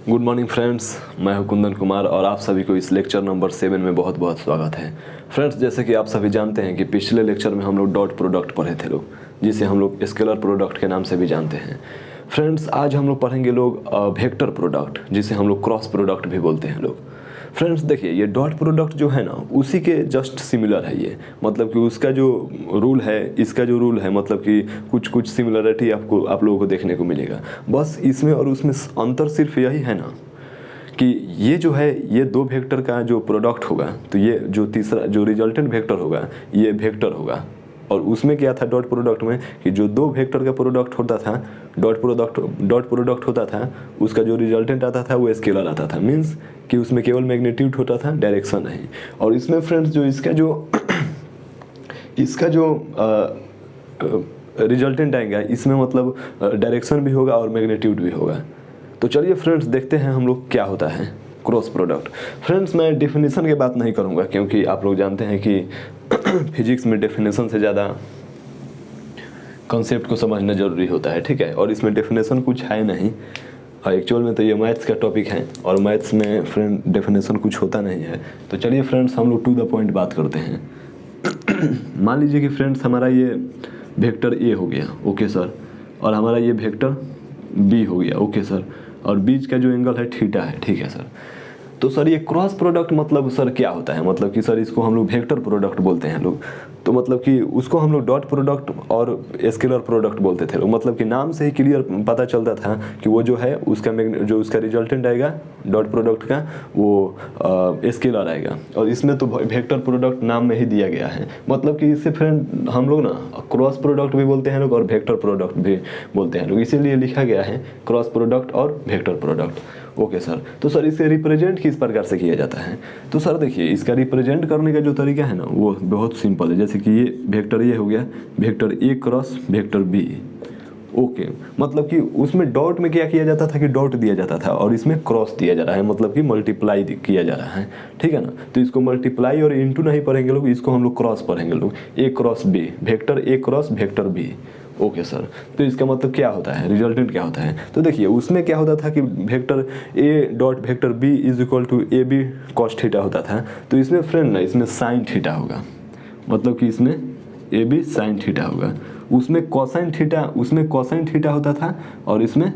Good morning friends, मैं हूं कुंदन कुमार और आप सभी को इस लेक्चर नंबर 7 में बहुत बहुत स्वागत है। फ्रेंड्स, जैसे कि आप सभी जानते हैं कि पिछले लेक्चर में हम लोग डॉट प्रोडक्ट पढ़े थे लोग, जिसे हम लोग स्केलर प्रोडक्ट के नाम से भी जानते हैं। फ्रेंड्स, आज हम लोग पढ़ेंगे लोग वेक्टर प्रोडक्ट, जिसे हम लोग क्रॉस प्रोडक्ट भी बोलते हैं लोग। फ्रेंड्स देखिए, ये डॉट प्रोडक्ट जो है ना, उसी के जस्ट सिमिलर है ये। मतलब कि उसका जो रूल है, इसका जो रूल है, मतलब कि कुछ कुछ सिमिलरिटी आप लोगों को देखने को मिलेगा। बस इसमें और उसमें अंतर सिर्फ यही है ना कि ये जो है, ये दो वेक्टर का जो प्रोडक्ट होगा, तो ये जो तीसरा जो रिजल्टेंट वेक्टर होगा, ये वेक्टर होगा। और उसमें क्या था डॉट प्रोडक्ट में, कि जो दो वेक्टर का प्रोडक्ट होता था, डॉट प्रोडक्ट होता था, उसका जो रिजल्टेंट आता था वो स्केलर आता था। मीन्स कि उसमें केवल मैग्नीट्यूड होता था, डायरेक्शन नहीं। और इसमें फ्रेंड्स जो इसका जो रिजल्टेंट आएगा, इसमें मतलब डायरेक्शन भी होगा और मैग्नीट्यूड भी होगा। तो चलिए फ्रेंड्स, देखते हैं हम लोग क्या होता है क्रॉस प्रोडक्ट। फ्रेंड्स, मैं डेफिनेशन की बात नहीं करूंगा, क्योंकि आप लोग जानते हैं कि फिजिक्स में डेफिनेशन से ज़्यादा कॉन्सेप्ट को समझना जरूरी होता है, ठीक है। और इसमें डेफिनेशन कुछ है नहीं, एक्चुअल में तो ये मैथ्स का टॉपिक है, और मैथ्स में फ्रेंड डेफिनेशन कुछ होता नहीं है। तो चलिए फ्रेंड्स, हम लोग टू द पॉइंट बात करते हैं। मान लीजिए कि फ्रेंड्स हमारा ये वेक्टर ए हो गया, ओके सर, और हमारा ये वेक्टर बी हो गया, ओके सर, और बीच का जो एंगल है थीटा है, ठीक है सर। तो सर ये क्रॉस प्रोडक्ट मतलब सर क्या होता है? मतलब कि सर इसको हम लोग वेक्टर प्रोडक्ट बोलते हैं लोग। तो मतलब कि उसको हम लोग डॉट प्रोडक्ट और स्केलर प्रोडक्ट बोलते थे लोग। मतलब कि नाम से ही क्लियर पता चलता था कि वो जो है उसका जो उसका रिजल्टेंट आएगा डॉट प्रोडक्ट का, वो स्केलर आएगा। और इसमें तो वेक्टर प्रोडक्ट नाम में ही दिया गया है। मतलब कि इससे फ्रेंड हम लोग ना क्रॉस प्रोडक्ट भी बोलते हैं लोग और वेक्टर प्रोडक्ट भी बोलते हैं लोग, इसीलिए लिखा गया है क्रॉस प्रोडक्ट और वेक्टर प्रोडक्ट, ओके सर। तो सर इसे रिप्रेजेंट किस प्रकार से किया जाता है? तो सर देखिए, इसका रिप्रेजेंट करने का जो तरीका है ना, वो बहुत सिंपल है। जैसे कि ये वेक्टर ये हो गया, vector A cross vector B, okay. मतलब कि उसमें डॉट में क्या किया जाता था कि डॉट दिया जाता था, और इसमें क्रॉस दिया जा रहा है, मतलब कि मल्टीप्लाई किया जा रहा है, ठीक है ना। तो इसको मल्टीप्लाई और इंटू नहीं पढ़ेंगे लोग, इसको हम लोग क्रॉस पढ़ेंगे लोग। A cross B, vector A cross vector B, okay sir. तो इसका मतलब क्या होता है, रिजल्टेंट क्या होता है? तो देखिए, उसमें क्या होता था कि vector A dot vector B is equal to A B cos theta होता था। तो इसमें फ्रेंड ना, इसमें साइन थीटा होगा, मतलब कि इसमें ए बी साइन थीटा होगा। उसमें कोसाइन थीटा होता था, और इसमें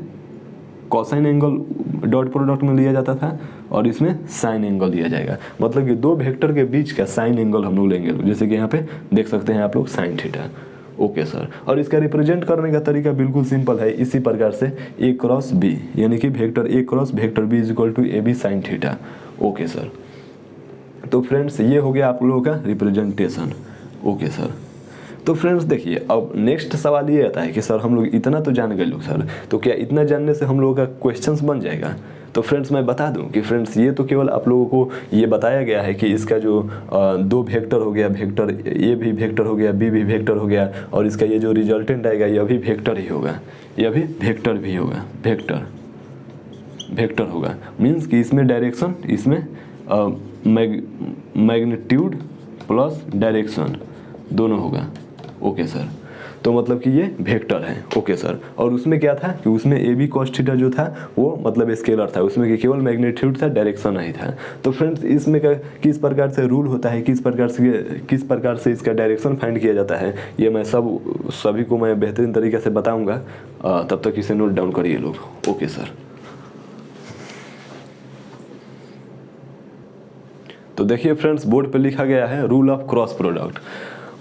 कोसाइन एंगल डॉट प्रोडक्ट में लिया जाता था, और इसमें साइन एंगल लिया जाएगा। मतलब कि दो वेक्टर के बीच का साइन एंगल हम लोग लेंगे, जैसे कि यहाँ पे देख सकते हैं आप लोग, साइन थीटा, ओके सर। और इसका रिप्रेजेंट करने का तरीका बिल्कुल सिंपल है, इसी प्रकार से ए क्रॉस बी, यानी कि vector A cross vector B is equal to A B sine theta, okay sir. तो फ्रेंड्स ये हो गया आप लोगों का रिप्रेजेंटेशन, ओके सर। तो फ्रेंड्स देखिए, अब नेक्स्ट सवाल ये आता है कि सर हम लोग इतना तो जान गए लोग सर, तो क्या इतना जानने से हम लोगों का क्वेश्चंस बन जाएगा? तो फ्रेंड्स मैं बता दूं कि फ्रेंड्स ये तो केवल आप लोगों को ये बताया गया है कि इसका जो दो वेक्टर हो गया, वेक्टर ए भी वेक्टर हो गया, बी भी वेक्टर हो गया, और इसका ये जो रिजल्टेंट आएगा यह भी वेक्टर ही होगा, यह भी वेक्टर भी होगा, वेक्टर होगा। मीन्स कि इसमें डायरेक्शन, इसमें मैग्नीट्यूड प्लस डायरेक्शन दोनों होगा, ओके सर। तो मतलब कि ये वेक्टर है, ओके सर। और उसमें क्या था कि उसमें ए बी कॉस थीटा जो था वो मतलब स्केलर था, उसमें कि केवल मैग्नीट्यूड था, डायरेक्शन नहीं था। तो फ्रेंड्स इसमें का किस प्रकार से रूल होता है, किस प्रकार से इसका डायरेक्शन फाइंड किया जाता है, ये मैं सभी को मैं बेहतरीन तरीके से बताऊंगा। तब तक इसे नोट डाउन करिए लोग, ओके सर। तो देखिए फ्रेंड्स, बोर्ड पे लिखा गया है रूल ऑफ क्रॉस प्रोडक्ट।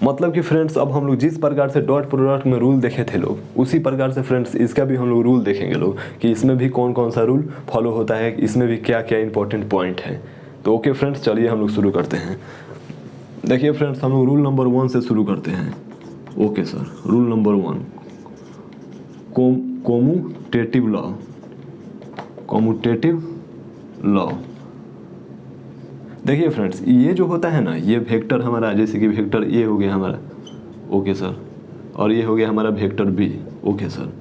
मतलब कि फ्रेंड्स अब हम लोग जिस प्रकार से डॉट प्रोडक्ट में रूल देखे थे लोग, उसी प्रकार से फ्रेंड्स इसका भी हम लोग रूल देखेंगे लोग, कि इसमें भी कौन कौन सा रूल फॉलो होता है, इसमें भी क्या क्या इंपॉर्टेंट पॉइंट है। तो ओके फ्रेंड्स, चलिए हम लोग शुरू करते हैं। देखिए फ्रेंड्स, हम लोग रूल नंबर 1 से शुरू करते हैं, okay sir. Rule number 1, commutative law. देखिए फ्रेंड्स, ये जो होता है ना, ये वेक्टर हमारा, जैसे कि वेक्टर ए हो गया हमारा, ओके सर, और ये हो गया हमारा vector B, okay sir,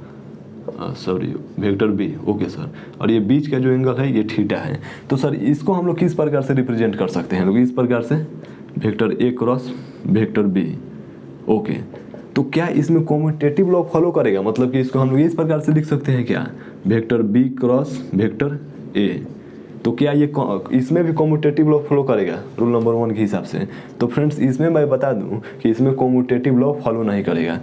sorry vector B, okay sir. और ये बीच का जो एंगल है ये थीटा है। तो सर इसको हम लोग किस प्रकार से रिप्रेजेंट कर सकते हैं लोग? इस प्रकार से, vector A cross vector B, okay. तो क्या इसमें कॉम्यूटेटिव लॉ फॉलो करेगा? मतलब कि इसको हम लोग इस प्रकार से लिख सकते हैं क्या, vector B cross vector A, तो क्या ये इसमें भी कम्यूटेटिव लॉ फॉलो करेगा रूल नंबर 1 के हिसाब से? तो फ्रेंड्स इसमें मैं बता दूं कि इसमें कम्यूटेटिव लॉ फॉलो नहीं करेगा,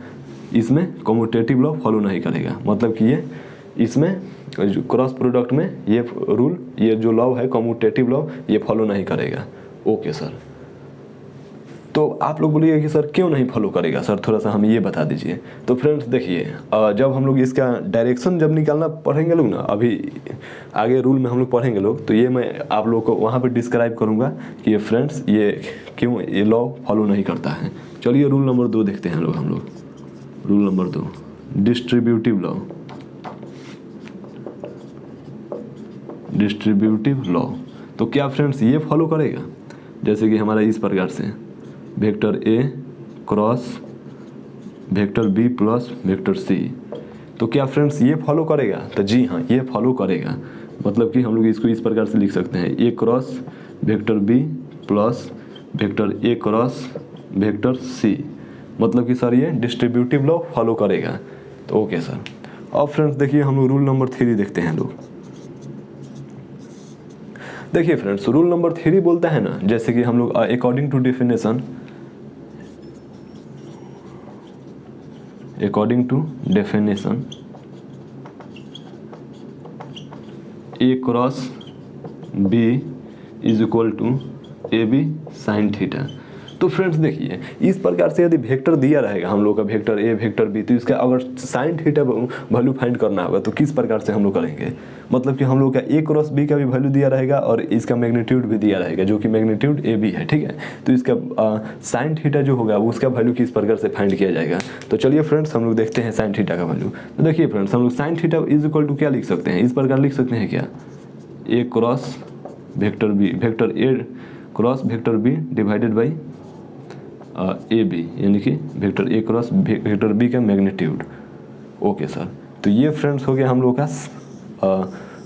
इसमें कम्यूटेटिव लॉ फॉलो नहीं करेगा। मतलब कि ये इसमें क्रॉस प्रोडक्ट में ये रूल, ये जो लॉ है कम्यूटेटिव लॉ, ये फॉलो नहीं करेगा। ओके सर, तो आप लोग बोलिए कि सर क्यों नहीं फॉलो करेगा सर, थोड़ा सा हमें ये बता दीजिए। तो फ्रेंड्स देखिए, जब हम लोग इसका डायरेक्शन जब निकालना पढ़ेंगे लोग ना, अभी आगे रूल में हम लोग पढ़ेंगे लोग, तो ये मैं आप लोग को वहाँ पे डिस्क्राइब करूँगा कि ये फ्रेंड्स ये क्यों ये लॉ फॉलो नहीं करता है। चलिए रूल नंबर 2 देखते हैं हम लोग। Rule number 2, distributive law. Distributive law तो क्या फ्रेंड्स ये फॉलो करेगा? जैसे कि हमारा इस प्रकार से vector A cross vector B plus vector C, तो क्या फ्रेंड्स ये फॉलो करेगा? तो जी हाँ, ये फॉलो करेगा। मतलब कि हम लोग इसको इस प्रकार से लिख सकते हैं, A cross vector B plus vector A cross vector C. मतलब कि सर ये डिस्ट्रीब्यूटिव लॉ फॉलो करेगा। तो ओके सर, अब फ्रेंड्स देखिए हम लोग रूल नंबर 3 देखते हैं लोग। देखिए फ्रेंड्स, रूल नंबर 3 बोलता है ना, जैसे कि हम लोग according to definition, A cross B is equal to A B sine theta. तो फ्रेंड्स देखिए, इस प्रकार से यदि वेक्टर दिया रहेगा हम लोग का, वेक्टर ए वेक्टर बी, तो इसका अगर साइन थीटा वैल्यू फाइंड करना होगा तो किस प्रकार से हम लोग करेंगे? मतलब कि हम लोग का ए क्रॉस बी का भी वैल्यू दिया रहेगा और इसका मैग्नीट्यूड भी दिया रहेगा, जो कि मैग्नीट्यूड ए बी है, ठीक है। तो इसका साइन थीटा जो होगा उसका वैल्यू किस प्रकार से फाइंड किया जाएगा? तो चलिए फ्रेंड्स हम लोग देखते हैं साइन थीटा का वैल्यू। तो देखिए फ्रेंड्स, हम लोग sine theta is equal to क्या लिख सकते हैं? इस प्रकार लिख सकते हैं क्या, A cross vector B, vector A cross vector B divided by A B, यानी कि vector A cross vector B का मैग्नीट्यूड। ओके सर, तो ये फ्रेंड्स हो गया हम लोग का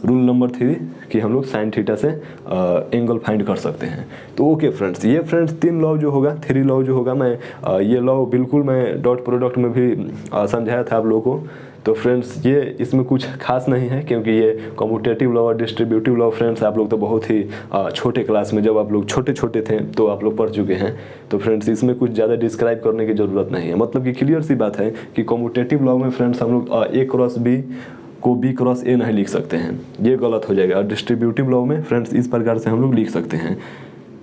रूल नंबर 3 कि हम लोग साइन थीटा से एंगल फाइंड कर सकते हैं। तो ओके फ्रेंड्स, ये फ्रेंड्स 3 लॉ जो होगा, 3 लॉ जो होगा, मैं ये लॉ बिल्कुल मैं डॉट प्रोडक्ट में भी समझाया था आप लोगों को। तो फ्रेंड्स ये इसमें कुछ खास नहीं है, क्योंकि ये कम्यूटेटिव लॉ और डिस्ट्रीब्यूटिव लॉ फ्रेंड्स आप लोग तो बहुत ही छोटे क्लास में, जब आप लोग छोटे छोटे थे तो आप लोग पढ़ चुके हैं। तो फ्रेंड्स इसमें कुछ ज़्यादा डिस्क्राइब करने की ज़रूरत नहीं है। मतलब कि क्लियर सी बात है कि कम्यूटेटिव लॉ में फ्रेंड्स हम लोग ए क्रॉस बी को बी क्रॉस ए नहीं लिख सकते हैं, ये गलत हो जाएगा। और डिस्ट्रीब्यूटिव लॉ में फ्रेंड्स इस प्रकार से हम लोग लिख सकते हैं,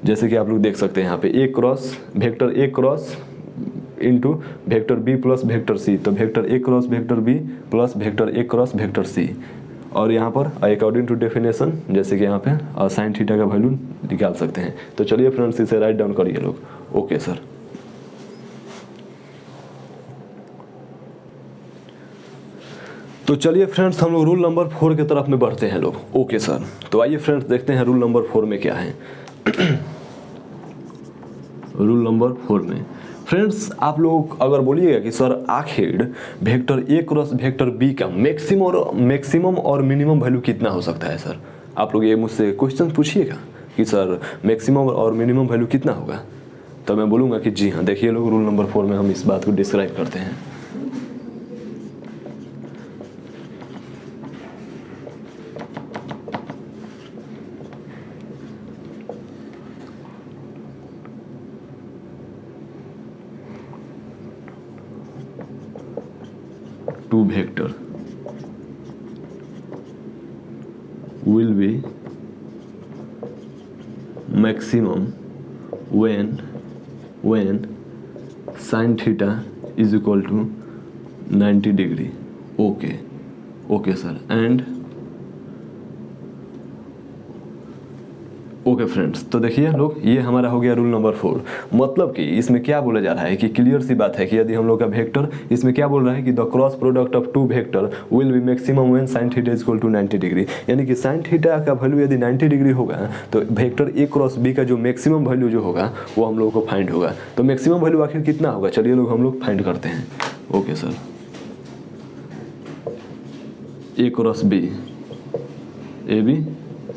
जैसे कि आप लोग देख सकते हैं यहाँ पे A cross vector A cross into vector B plus vector C, तो vector A cross vector B plus vector A cross vector C. और यहाँ पर अकॉर्डिंग टू डेफिनेशन, जैसे कि यहाँ पे साइन थीटा का वैल्यू निकाल सकते हैं। तो चलिए फ्रेंड्स इसे राइट डाउन करिए लोग। ओके सर, तो चलिए फ्रेंड्स हम लोग रूल नंबर 4 की तरफ में बढ़ते हैं लोग। ओके सर, तो आइए फ्रेंड्स देखते हैं रूल नंबर 4 में क्या है। रूल नंबर 4 में फ्रेंड्स आप लोग अगर बोलिएगा कि सर आखिर vector A cross vector B का मैक्सिमम और मिनिमम वैल्यू कितना हो सकता है सर, आप लोग ये मुझसे क्वेश्चन पूछिएगा कि सर मैक्सिमम और मिनिमम वैल्यू कितना होगा, तो मैं बोलूँगा कि जी हाँ। देखिए लोग, रूल नंबर 4 में हम इस बात को डिस्क्राइब करते हैं। Two vector will be maximum when sin theta is equal to 90 degree. Okay sir, and okay friends, तो देखिए लोग, ये हमारा हो गया रूल नंबर 4। मतलब कि इसमें क्या बोला जा रहा है कि क्लियर सी बात है कि यदि हम लोग का वेक्टर, इसमें क्या बोल रहा है कि the cross product of 2 vector will be maximum when sin theta is equal to 90 degree. यानी कि sin थीटा का वैल्यू यदि 90 डिग्री होगा तो वेक्टर ए क्रॉस बी का जो मैक्सिमम वैल्यू जो होगा वो हम लोग को फाइंड होगा। तो मैक्सिमम वैल्यू आखिर कितना होगा, चलिए लोग हम लोग फाइंड करते हैं। Okay sir, A cross B A B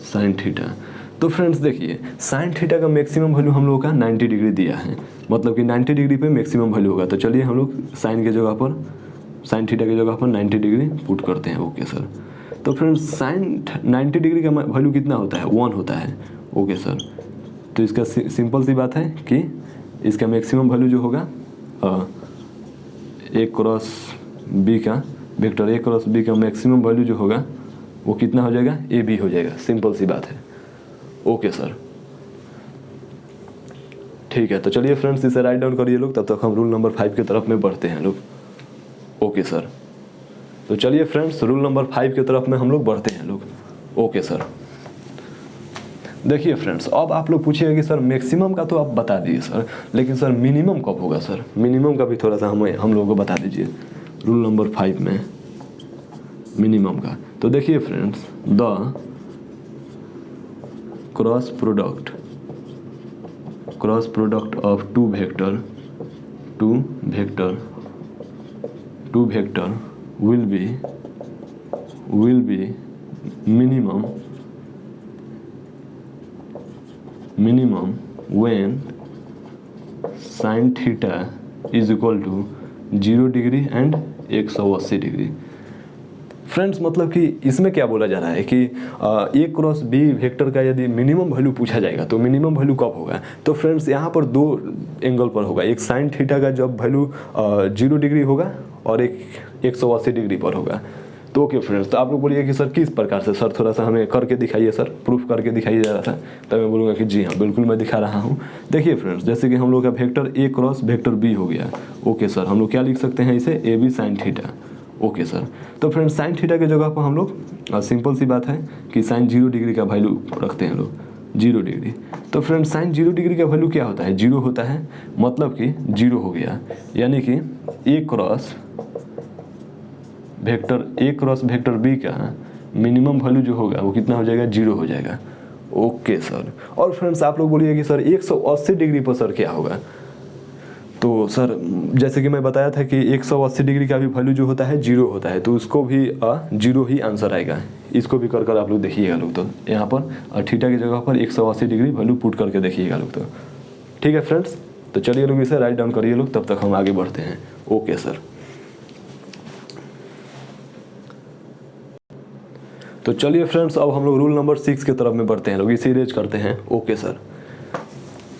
sine theta. तो फ्रेंड्स देखिए, साइन थीटा का मैक्सिमम वैल्यू हम लोगों का 90 डिग्री दिया है, मतलब कि 90 डिग्री पे मैक्सिमम वैल्यू होगा। तो चलिए हम लोग साइन के जगह पर, साइन थीटा की जगह पर 90 डिग्री पुट करते हैं। ओके सर, तो फ्रेंड्स साइन 90 डिग्री का वैल्यू कितना होता है, 1 होता है। ओके सर, तो इसका सिंपल सी बात है कि इसका मैक्सिमम वैल्यू जो होगा ए क्रॉस बी का, वेक्टर ए क्रॉस बी का मैक्सिमम वैल्यू जो होगा वो कितना हो जाएगा, ए बी हो जाएगा। सिंपल सी बात है। ओके सर, ठीक है। तो चलिए फ्रेंड्स इसे राइट डाउन करिए लोग, तब तक हम रूल नंबर 5 की तरफ में बढ़ते हैं लोग। ओके सर, तो चलिए फ्रेंड्स रूल नंबर 5 की तरफ में हम लोग बढ़ते हैं लोग। ओके सर, देखिए फ्रेंड्स, अब आप लोग पूछिएगा कि सर मैक्सिमम का तो आप बता दीजिए सर, लेकिन सर मिनिमम कब होगा सर, मिनिमम का भी थोड़ा सा हम लोगों को बता दीजिए रूल नंबर 5 में मिनिमम का। तो देखिए friends, the cross product of two vector will be minimum when sin theta is equal to 0 degree and 180 degree. Friends मतलब कि इसमें क्या बोला जा रहा है कि ए क्रॉस बी वेक्टर का यदि मिनिमम वैल्यू पूछा जाएगा तो मिनिमम वैल्यू कब होगा, तो फ्रेंड्स यहाँ पर 2 एंगल पर होगा। एक साइन थीटा का जब वैल्यू 0 डिग्री होगा और एक 180 डिग्री पर होगा। तो ओके फ्रेंड्स, तो आप लोग बोलिए कि सर किस प्रकार से, सर थोड़ा सा हमें करके दिखाइए सर, प्रूफ करके दिखाइए ज़रा सा। तब मैं बोलूँगा कि जी हाँ बिल्कुल मैं दिखा रहा हूँ। देखिए फ्रेंड्स, जैसे कि हम लोग का vector A cross vector B हो गया। ओके सर, हम लोग क्या लिख सकते हैं इसे, A B sine theta. Okay sir, तो फ्रेंड्स साइन थीटा के जगह पर हम लोग सिंपल सी बात है कि साइन 0 डिग्री का वैल्यू रखते हैं लोग, 0 डिग्री। तो फ्रेंड्स साइन 0 डिग्री का वैल्यू क्या होता है, 0 होता है, मतलब कि 0 हो गया। यानी कि ए क्रॉस वेक्टर बी का मिनिमम वैल्यू जो होगा वो कितना हो जाएगा, 0 हो जाएगा। ओके सर, और फ्रेंड्स आप लोग बोलिए कि सर 180 डिग्री पर सर क्या होगा। तो सर जैसे कि मैं बताया था कि 180 डिग्री का भी वैल्यू जो होता है 0 होता है, तो उसको भी 0 ही आंसर आएगा। इसको भी कर आप लोग देखिएगा लोग। तो यहाँ पर थीटा की जगह पर 180 डिग्री वैल्यू पुट करके देखिएगा लोग। तो ठीक है फ्रेंड्स, तो चलिए लोग इसे राइट डाउन करिए लोग, तब तक हम आगे बढ़ते हैं। ओके सर, तो चलिए फ्रेंड्स अब हम लोग रूल नंबर 6 की तरफ में बढ़ते हैं लोग, इसे इरेज करते हैं। Okay sir,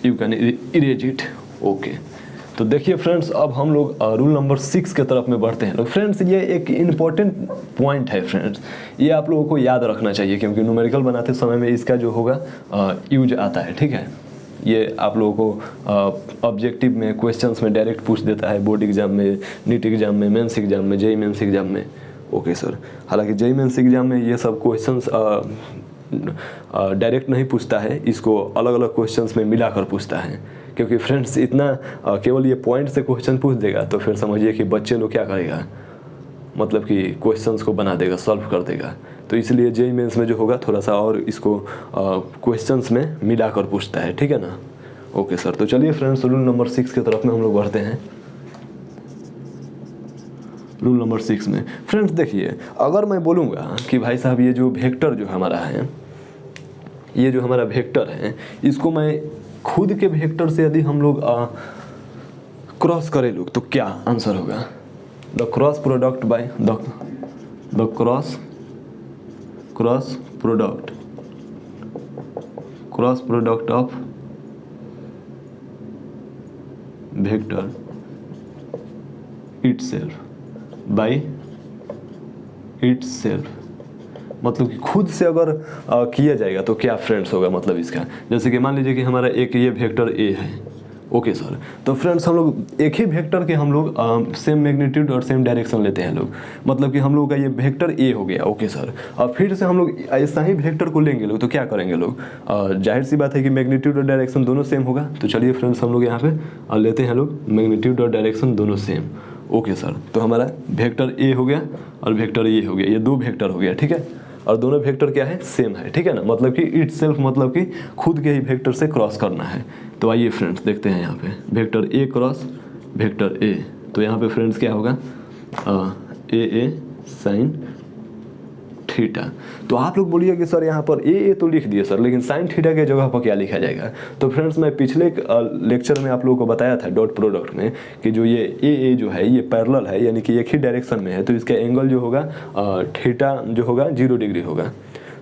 you can erase it. Okay, तो देखिए फ्रेंड्स अब हम लोग रूल नंबर 6 की तरफ में बढ़ते हैं लोग। फ्रेंड्स ये एक इम्पॉर्टेंट पॉइंट है फ्रेंड्स, ये आप लोगों को याद रखना चाहिए क्योंकि न्यूमेरिकल बनाते समय में इसका जो होगा यूज आता है। ठीक है, ये आप लोगों को ऑब्जेक्टिव में क्वेश्चंस में डायरेक्ट पूछ देता है, बोर्ड एग्जाम में, नीट एग्जाम में, मेंस एग्जाम में, जेईई मेंस एग्जाम में। ओके सर, हालांकि जेईई मेंस एग्जाम में ये सब क्वेश्चंस डायरेक्ट नहीं पूछता है, इसको अलग अलग क्वेश्चंस में मिलाकर पूछता है। क्योंकि फ्रेंड्स इतना केवल ये पॉइंट से क्वेश्चन पूछ देगा तो फिर समझिए कि बच्चे लोग क्या करेगा, मतलब कि क्वेश्चंस को बना देगा, सॉल्व कर देगा। तो इसलिए जेईई मेंस में जो होगा थोड़ा सा और इसको क्वेश्चंस में मिलाकर पूछता है। ठीक है ना। ओके सर, तो चलिए फ्रेंड्स रूल नंबर 6 की तरफ में हम लोग बढ़ते हैं। रूल नंबर 6 में फ्रेंड्स देखिए, अगर मैं बोलूँगा कि भाई साहब ये जो वेक्टर जो हमारा है, ये जो हमारा वेक्टर है, इसको मैं खुद के वेक्टर से यदि हम लोग क्रॉस करें लोग तो क्या आंसर होगा, the cross product by the cross product of vector itself by itself, मतलब कि खुद से अगर किया जाएगा तो क्या फ्रेंड्स होगा, मतलब इसका जैसे कि मान लीजिए कि हमारा एक ये वेक्टर ए है। ओके सर, तो फ्रेंड्स हम लोग एक ही वेक्टर के हम लोग सेम मैग्नीट्यूड और सेम डायरेक्शन लेते हैं लोग, मतलब कि हम लोग का ये वेक्टर ए हो गया। ओके सर, और फिर से हम लोग ऐसा ही वेक्टर को लेंगे लोग तो क्या करेंगे लोग, जाहिर सी बात है कि मैग्नीट्यूड और डायरेक्शन दोनों सेम होगा। तो चलिए फ्रेंड्स हम लोग यहाँ पे लेते हैं लोग मैग्नीट्यूड और डायरेक्शन दोनों सेम। ओके सर, तो हमारा वेक्टर ए हो गया और वेक्टर ए हो गया, ये दो वेक्टर हो गया। ठीक है, और दोनों वेक्टर क्या है, सेम है। ठीक है ना, मतलब कि इटसेल्फ मतलब कि खुद के ही वेक्टर से क्रॉस करना है। तो आइए फ्रेंड्स देखते हैं यहाँ पे vector A cross vector A. तो यहाँ पे फ्रेंड्स क्या होगा, ए साइन थीटा। तो आप लोग बोलिए कि सर यहाँ पर ए तो लिख दिए सर, लेकिन साइन थीटा के जगह पर क्या लिखा जाएगा? तो फ्रेंड्स मैं पिछले लेक्चर में आप लोगों को बताया था डॉट प्रोडक्ट में कि जो ये ए जो है ये पैरेलल है, यानी कि एक ही डायरेक्शन में है, तो इसका एंगल जो होगा थीटा जो होगा 0 डिग्री होगा।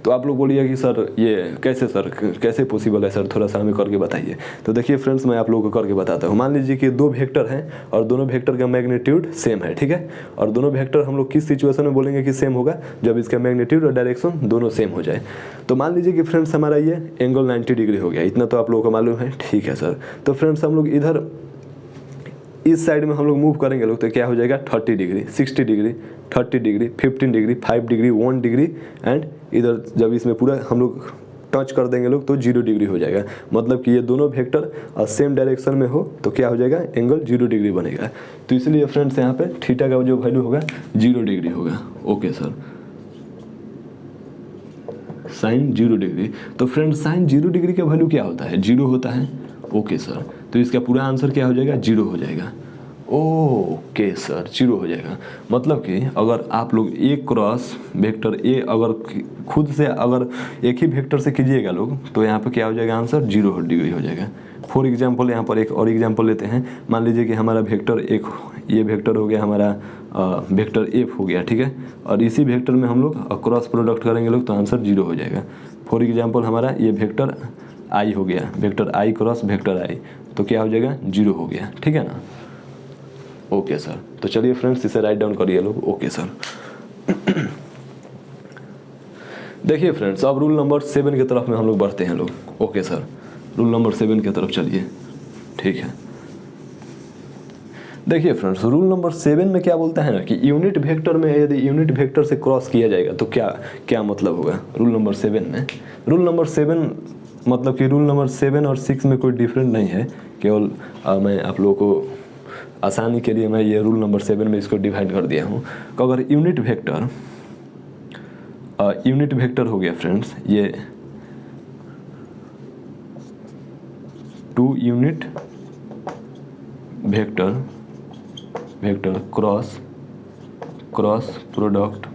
तो आप लोग बोलिए कि सर ये कैसे पॉसिबल है सर, थोड़ा सा हमें करके बताइए। तो देखिए फ्रेंड्स मैं आप लोगों को करके बताता हूँ। मान लीजिए कि दो वेक्टर हैं और दोनों वेक्टर का मैग्नीट्यूड सेम है, ठीक है। और दोनों वेक्टर हम लोग किस सिचुएशन में बोलेंगे कि सेम होगा? जब इसका मैग्नीट्यूड और डायरेक्शन दोनों सेम हो जाए। तो मान लीजिए कि फ्रेंड्स हमारा ये एंगल 90 डिग्री हो गया, इतना तो आप लोगों को मालूम है, ठीक है सर। तो फ्रेंड्स हम लोग इधर इस साइड में हम लोग मूव करेंगे लोग, तो क्या हो जाएगा 30 degree, 60 degree, 30 degree, 15 degree, 5 degree, 1 degree, and इधर जब इसमें पूरा हम लोग टच कर देंगे लोग तो 0 डिग्री हो जाएगा। मतलब कि ये दोनों वेक्टर सेम डायरेक्शन में हो तो क्या हो जाएगा? एंगल 0 डिग्री बनेगा। तो इसलिए फ्रेंड्स यहाँ पे थीटा का जो वैल्यू होगा 0 डिग्री होगा। Okay sir, sine 0 degree. तो फ्रेंड्स साइन 0 डिग्री का वैल्यू क्या होता है? 0 होता है। ओके सर, तो इसका पूरा आंसर क्या हो जाएगा? 0 हो जाएगा। ओके सर, 0 हो जाएगा। मतलब कि अगर आप लोग ए क्रॉस वेक्टर ए अगर खुद से अगर एक ही वेक्टर से कीजिएगा लोग तो यहाँ पे क्या हो जाएगा? आंसर 0 डिग्री हो जाएगा। फॉर एग्जांपल यहाँ पर एक और एग्जांपल लेते हैं। मान लीजिए कि हमारा वेक्टर एक ये वेक्टर हो गया, हमारा वेक्टर एफ हो गया, ठीक है। और इसी वेक्टर में हम लोग क्रॉस प्रोडक्ट करेंगे लोग तो आंसर 0 हो जाएगा। फॉर एग्जांपल हमारा ये वेक्टर आई हो गया, वेक्टर आई क्रॉस वेक्टर आई, तो क्या हो जाएगा? 0 हो गया, ठीक है ना। ओके सर, तो चलिए फ्रेंड्स इसे राइट डाउन करिए लोग। ओके सर देखिए फ्रेंड्स अब रूल नंबर 7 की तरफ में हम लोग बढ़ते हैं लोग। ओके सर, रूल नंबर 7 की तरफ चलिए, ठीक है। देखिए फ्रेंड्स रूल नंबर 7 में क्या बोलता है ना कि यूनिट वेक्टर में यदि यूनिट वेक्टर से क्रॉस किया जाएगा तो क्या मतलब होगा रूल नंबर 7 में? रूल नंबर 7 मतलब कि रूल नंबर 7 और 6 में कोई डिफरेंट नहीं है, केवल मैं आप लोगों को आसानी के लिए मैं ये रूल नंबर 7 में इसको डिवाइड कर दिया हूँ। तो अगर यूनिट वेक्टर हो गया फ्रेंड्स, ये 2 unit vector cross product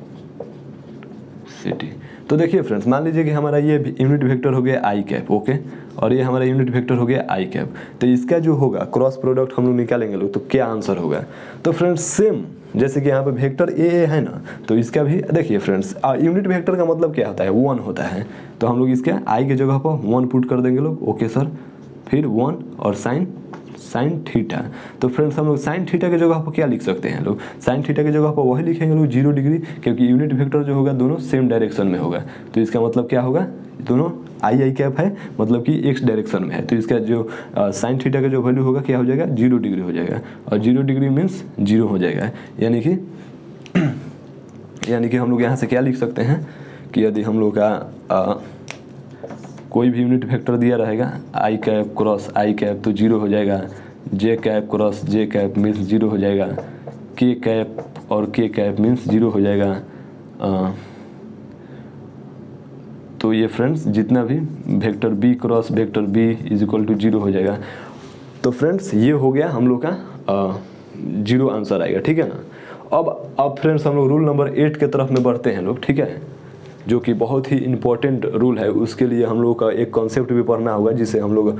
city. तो देखिए फ्रेंड्स मान लीजिए कि हमारा ये यूनिट वेक्टर हो गया आई कैप, ओके, और ये हमारा यूनिट वेक्टर हो गया आई कैप। तो इसका जो होगा क्रॉस प्रोडक्ट हम लोग निकालेंगे लोग तो क्या आंसर होगा? तो फ्रेंड्स सेम जैसे कि यहाँ पे वेक्टर ए है ना, तो इसका भी देखिए फ्रेंड्स यूनिट वेक्टर का मतलब क्या होता है? 1 होता है। तो हम लोग इसके आई के जगह पर 1 पुट कर देंगे लोग। ओके सर, फिर 1 और साइन थीटा। तो फ्रेंड्स हम लोग साइन थीटा के जगह पर क्या लिख सकते हैं लोग? साइन थीटा के जगह पर वही लिखेंगे लोग 0 डिग्री, क्योंकि यूनिट वेक्टर जो होगा दोनों सेम डायरेक्शन में होगा। तो इसका मतलब क्या होगा? दोनों आई कैप है, मतलब कि एक्स डायरेक्शन में है। तो इसका जो साइन थीटा का जो वैल्यू होगा क्या हो जाएगा? 0 डिग्री हो जाएगा। और 0 डिग्री मीन्स 0 हो जाएगा। यानी कि हम लोग यहाँ से क्या लिख सकते हैं कि यदि हम लोग का कोई भी यूनिट वेक्टर दिया रहेगा I cap cross I cap तो 0 हो जाएगा, जे कैप क्रॉस जे कैप मीन्स 0 हो जाएगा, के कैप और के कैप मीन्स 0 हो जाएगा। तो ये फ्रेंड्स जितना भी vector B cross vector B is equal to 0 हो जाएगा। तो फ्रेंड्स ये हो गया हम लोग का 0 आंसर आएगा, ठीक है ना। अब फ्रेंड्स हम लोग रूल नंबर 8 के तरफ में बढ़ते हैं लोग, ठीक है, जो कि बहुत ही इम्पोर्टेंट रूल है। उसके लिए हम लोग का एक कॉन्सेप्ट भी पढ़ना होगा जिसे हम लोग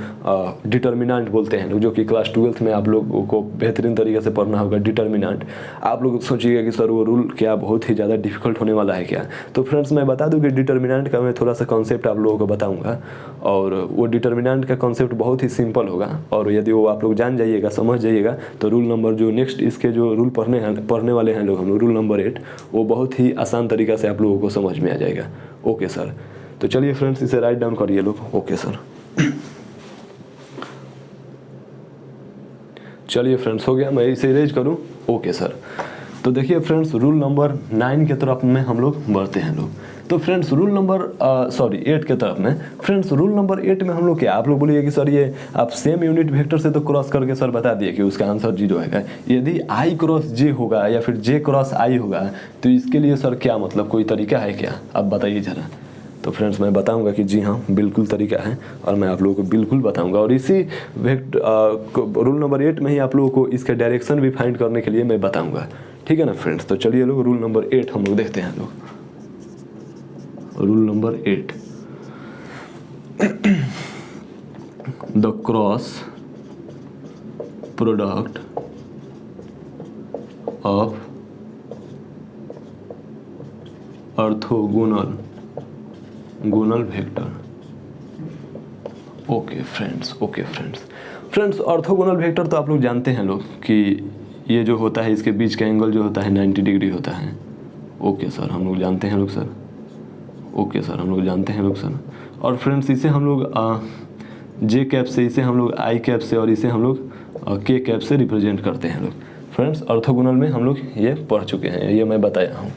डिटर्मिनेंट बोलते हैं लोग, जो कि क्लास 12th में आप लोगों को बेहतरीन तरीके से पढ़ना होगा डिटर्मिनेंट। आप लोग सोचिएगा कि सर वो रूल क्या बहुत ही ज़्यादा डिफिकल्ट होने वाला है क्या? तो फ्रेंड्स मैं बता दूं कि डिटर्मिनेंट का मैं थोड़ा सा कॉन्सेप्ट आप लोगों को बताऊँगा, और वो डिटर्मिनेंट का कॉन्सेप्ट बहुत ही सिंपल होगा। और यदि वो आप लोग जान जाइएगा, समझ जाइएगा, तो रूल नंबर जो नेक्स्ट इसके जो रूल पढ़ने वाले हैं लोग हम लोग, रूल नंबर 8, वो बहुत ही आसान तरीक़ा से आप लोगों को समझ में आ जाएगा। ओके सर, तो चलिए फ्रेंड्स इसे राइट डाउन करिए लोग। ओके सर, चलिए फ्रेंड्स हो गया, मैं इसे इरेज करूं। ओके सर, तो देखिए फ्रेंड्स रूल नंबर 9 के तरफ में हम लोग बढ़ते हैं लोग। तो फ्रेंड्स रूल नंबर 8 के तरफ में फ्रेंड्स रूल नंबर 8 में हम लोग क्या, आप लोग बोलिए कि सर ये आप सेम यूनिट वेक्टर से तो क्रॉस करके सर बता दिए कि उसका आंसर 0 आएगा। यदि आई क्रॉस जे होगा या फिर जे क्रॉस आई होगा तो इसके लिए सर क्या मतलब कोई तरीका है क्या? आप बताइए ज़रा। तो फ्रेंड्स मैं बताऊंगा कि जी हाँ बिल्कुल तरीका है, और मैं आप लोगों को बिल्कुल बताऊंगा। और इसी रूल नंबर 8 में ही आप लोगों को इसके डायरेक्शन भी फाइंड करने के लिए मैं बताऊंगा, ठीक है ना फ्रेंड्स। तो चलिए लोग रूल नंबर 8 हम लोग देखते हैं लोग। Rule number 8, the cross product of orthogonal vector. Okay friends, orthogonal vector तो आप लोग जानते हैं लोग कि ये जो होता है इसके बीच का एंगल जो होता है 90 डिग्री होता है। ओके सर, हम लोग जानते हैं लोग सर। ओके सर, हम लोग जानते हैं लोग सर। और फ्रेंड्स इसे हम लोग जे कैप से, इसे हम लोग आई कैप से और इसे हम लोग के कैप से रिप्रेजेंट करते हैं लोग। फ्रेंड्स ऑर्थोगोनल में हम लोग ये पढ़ चुके हैं, ये मैं बताया हूँ।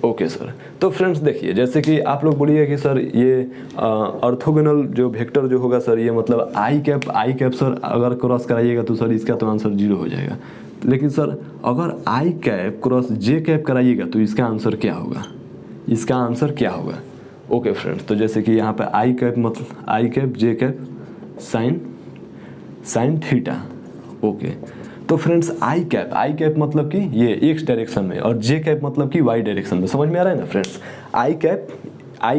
ओके सर, तो फ्रेंड्स देखिए, जैसे कि आप लोग बोलिए कि सर ये ऑर्थोगोनल जो वेक्टर जो होगा सर, ये मतलब आई कैप सर अगर क्रॉस कराइएगा तो सर इसका तो आंसर 0 हो जाएगा। लेकिन सर अगर आई कैप क्रॉस जे कैप कराइएगा तो इसका आंसर क्या होगा? इसका आंसर क्या होगा? ओके फ्रेंड्स, तो जैसे कि यहाँ पे आई कैप मतलब आई cap J cap sine theta. Okay, तो फ्रेंड्स आई कैप मतलब कि ये एक्स डायरेक्शन में और जे कैप मतलब कि वाई डायरेक्शन में। समझ में आ रहा है ना फ्रेंड्स? आई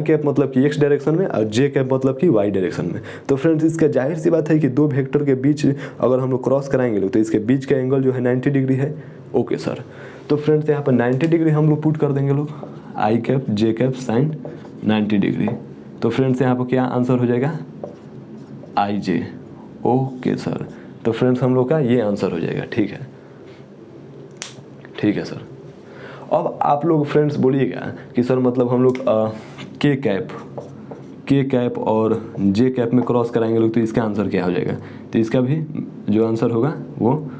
कैप मतलब कि एक्स डायरेक्शन में और जे कैप मतलब कि वाई डायरेक्शन में। तो फ्रेंड्स इसका जाहिर सी बात है कि दो वेक्टर के बीच अगर हम लोग क्रॉस कराएंगे लोग तो इसके बीच का एंगल जो है 90 डिग्री है। ओके सर, तो फ्रेंड्स यहाँ पर 90 डिग्री हम लोग पुट कर देंगे लोग, आई cap J cap sine 90 degree. तो फ्रेंड्स यहाँ पर क्या आंसर हो जाएगा? I J. ओके सर, तो फ्रेंड्स हम लोग का ये आंसर हो जाएगा। ठीक है सर। अब आप लोग फ्रेंड्स बोलिएगा कि सर मतलब हम लोग के कैप और जे कैप में क्रॉस कराएंगे लोग तो इसका आंसर क्या हो जाएगा? तो इसका भी जो आंसर होगा वो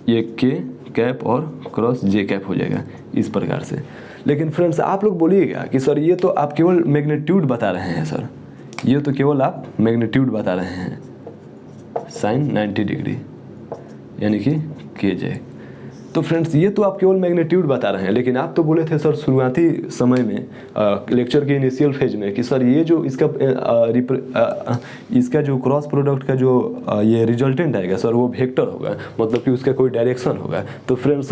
ये के कैप और क्रॉस जे कैप हो जाएगा इस प्रकार से। लेकिन फ्रेंड्स आप लोग बोलिएगा कि सर ये तो आप केवल मैग्नीट्यूड बता रहे हैं सर, ये तो केवल आप मैग्नीट्यूड बता रहे हैं साइन 90 डिग्री यानी कि के जे। तो फ्रेंड्स ये तो आप केवल मैग्नीट्यूड बता रहे हैं, लेकिन आप तो बोले थे सर शुरुआती समय में लेक्चर के इनिशियल फेज में कि सर ये जो इसका जो क्रॉस प्रोडक्ट का जो ये रिजल्टेंट आएगा सर वो वेक्टर होगा, मतलब कि उसका कोई डायरेक्शन होगा। तो फ्रेंड्स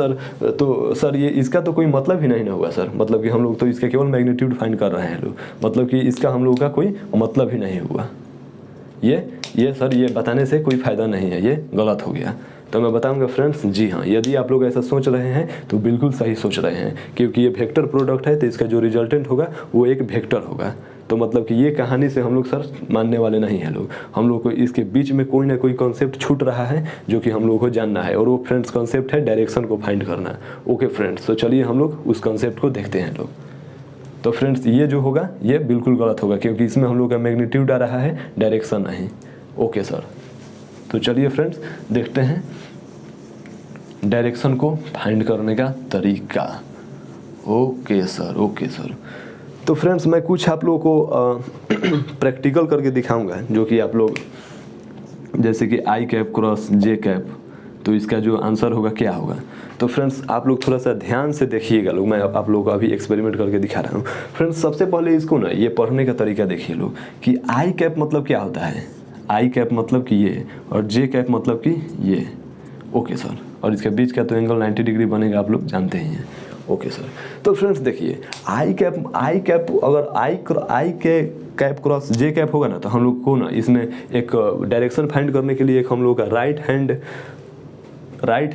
सर ये इसका तो कोई मतलब ही नहीं ना हुआ सर, मतलब कि हम लोग तो इसका केवल मैग्नीट्यूड फाइंड कर रहे हैं लोग, मतलब कि इसका हम लोग का कोई मतलब ही नहीं हुआ। ये सर ये बताने से कोई फ़ायदा नहीं है, ये गलत हो गया। तो मैं बताऊंगा फ्रेंड्स, जी हाँ, यदि आप लोग ऐसा सोच रहे हैं तो बिल्कुल सही सोच रहे हैं, क्योंकि ये वेक्टर प्रोडक्ट है तो इसका जो रिजल्टेंट होगा वो एक वेक्टर होगा। तो मतलब कि ये कहानी से हम लोग सर मानने वाले नहीं हैं लोग, हम लोग को इसके बीच में कोई ना कोई कॉन्सेप्ट छूट रहा है जो कि हम लोग को जानना है, और वो फ्रेंड्स कॉन्सेप्ट है डायरेक्शन को फाइंड करना। ओके फ्रेंड्स, तो चलिए हम लोग उस कॉन्सेप्ट को देखते हैं लोग। तो फ्रेंड्स ये जो होगा ये बिल्कुल गलत होगा, क्योंकि इसमें हम लोग का मैग्नीट्यूड आ रहा है, डायरेक्शन नहीं। ओके सर, तो चलिए फ्रेंड्स देखते हैं डायरेक्शन को फाइंड करने का तरीका। Okay sir. तो फ्रेंड्स मैं कुछ आप लोगों को प्रैक्टिकल करके दिखाऊंगा, जो कि आप लोग जैसे कि आई कैप क्रॉस जे कैप, तो इसका जो आंसर होगा क्या होगा। तो फ्रेंड्स आप लोग थोड़ा सा ध्यान से देखिएगा लोग, मैं आप लोगों को अभी एक्सपेरिमेंट करके दिखा रहा हूँ। फ्रेंड्स सबसे पहले इसको ना ये पढ़ने का तरीका देखिए लोग कि आई कैप मतलब क्या होता है। आई कैप मतलब कि ये, और जे कैप मतलब कि ये। ओके सर, और इसके बीच का तो एंगल 90 डिग्री बनेगा, आप लोग जानते ही हैं। ओके सर, तो फ्रेंड्स देखिए आई कैप अगर आई के कैप क्रॉस जे कैप होगा ना, तो हम लोग को ना इसमें एक डायरेक्शन फाइंड करने के लिए एक हम लोग का राइट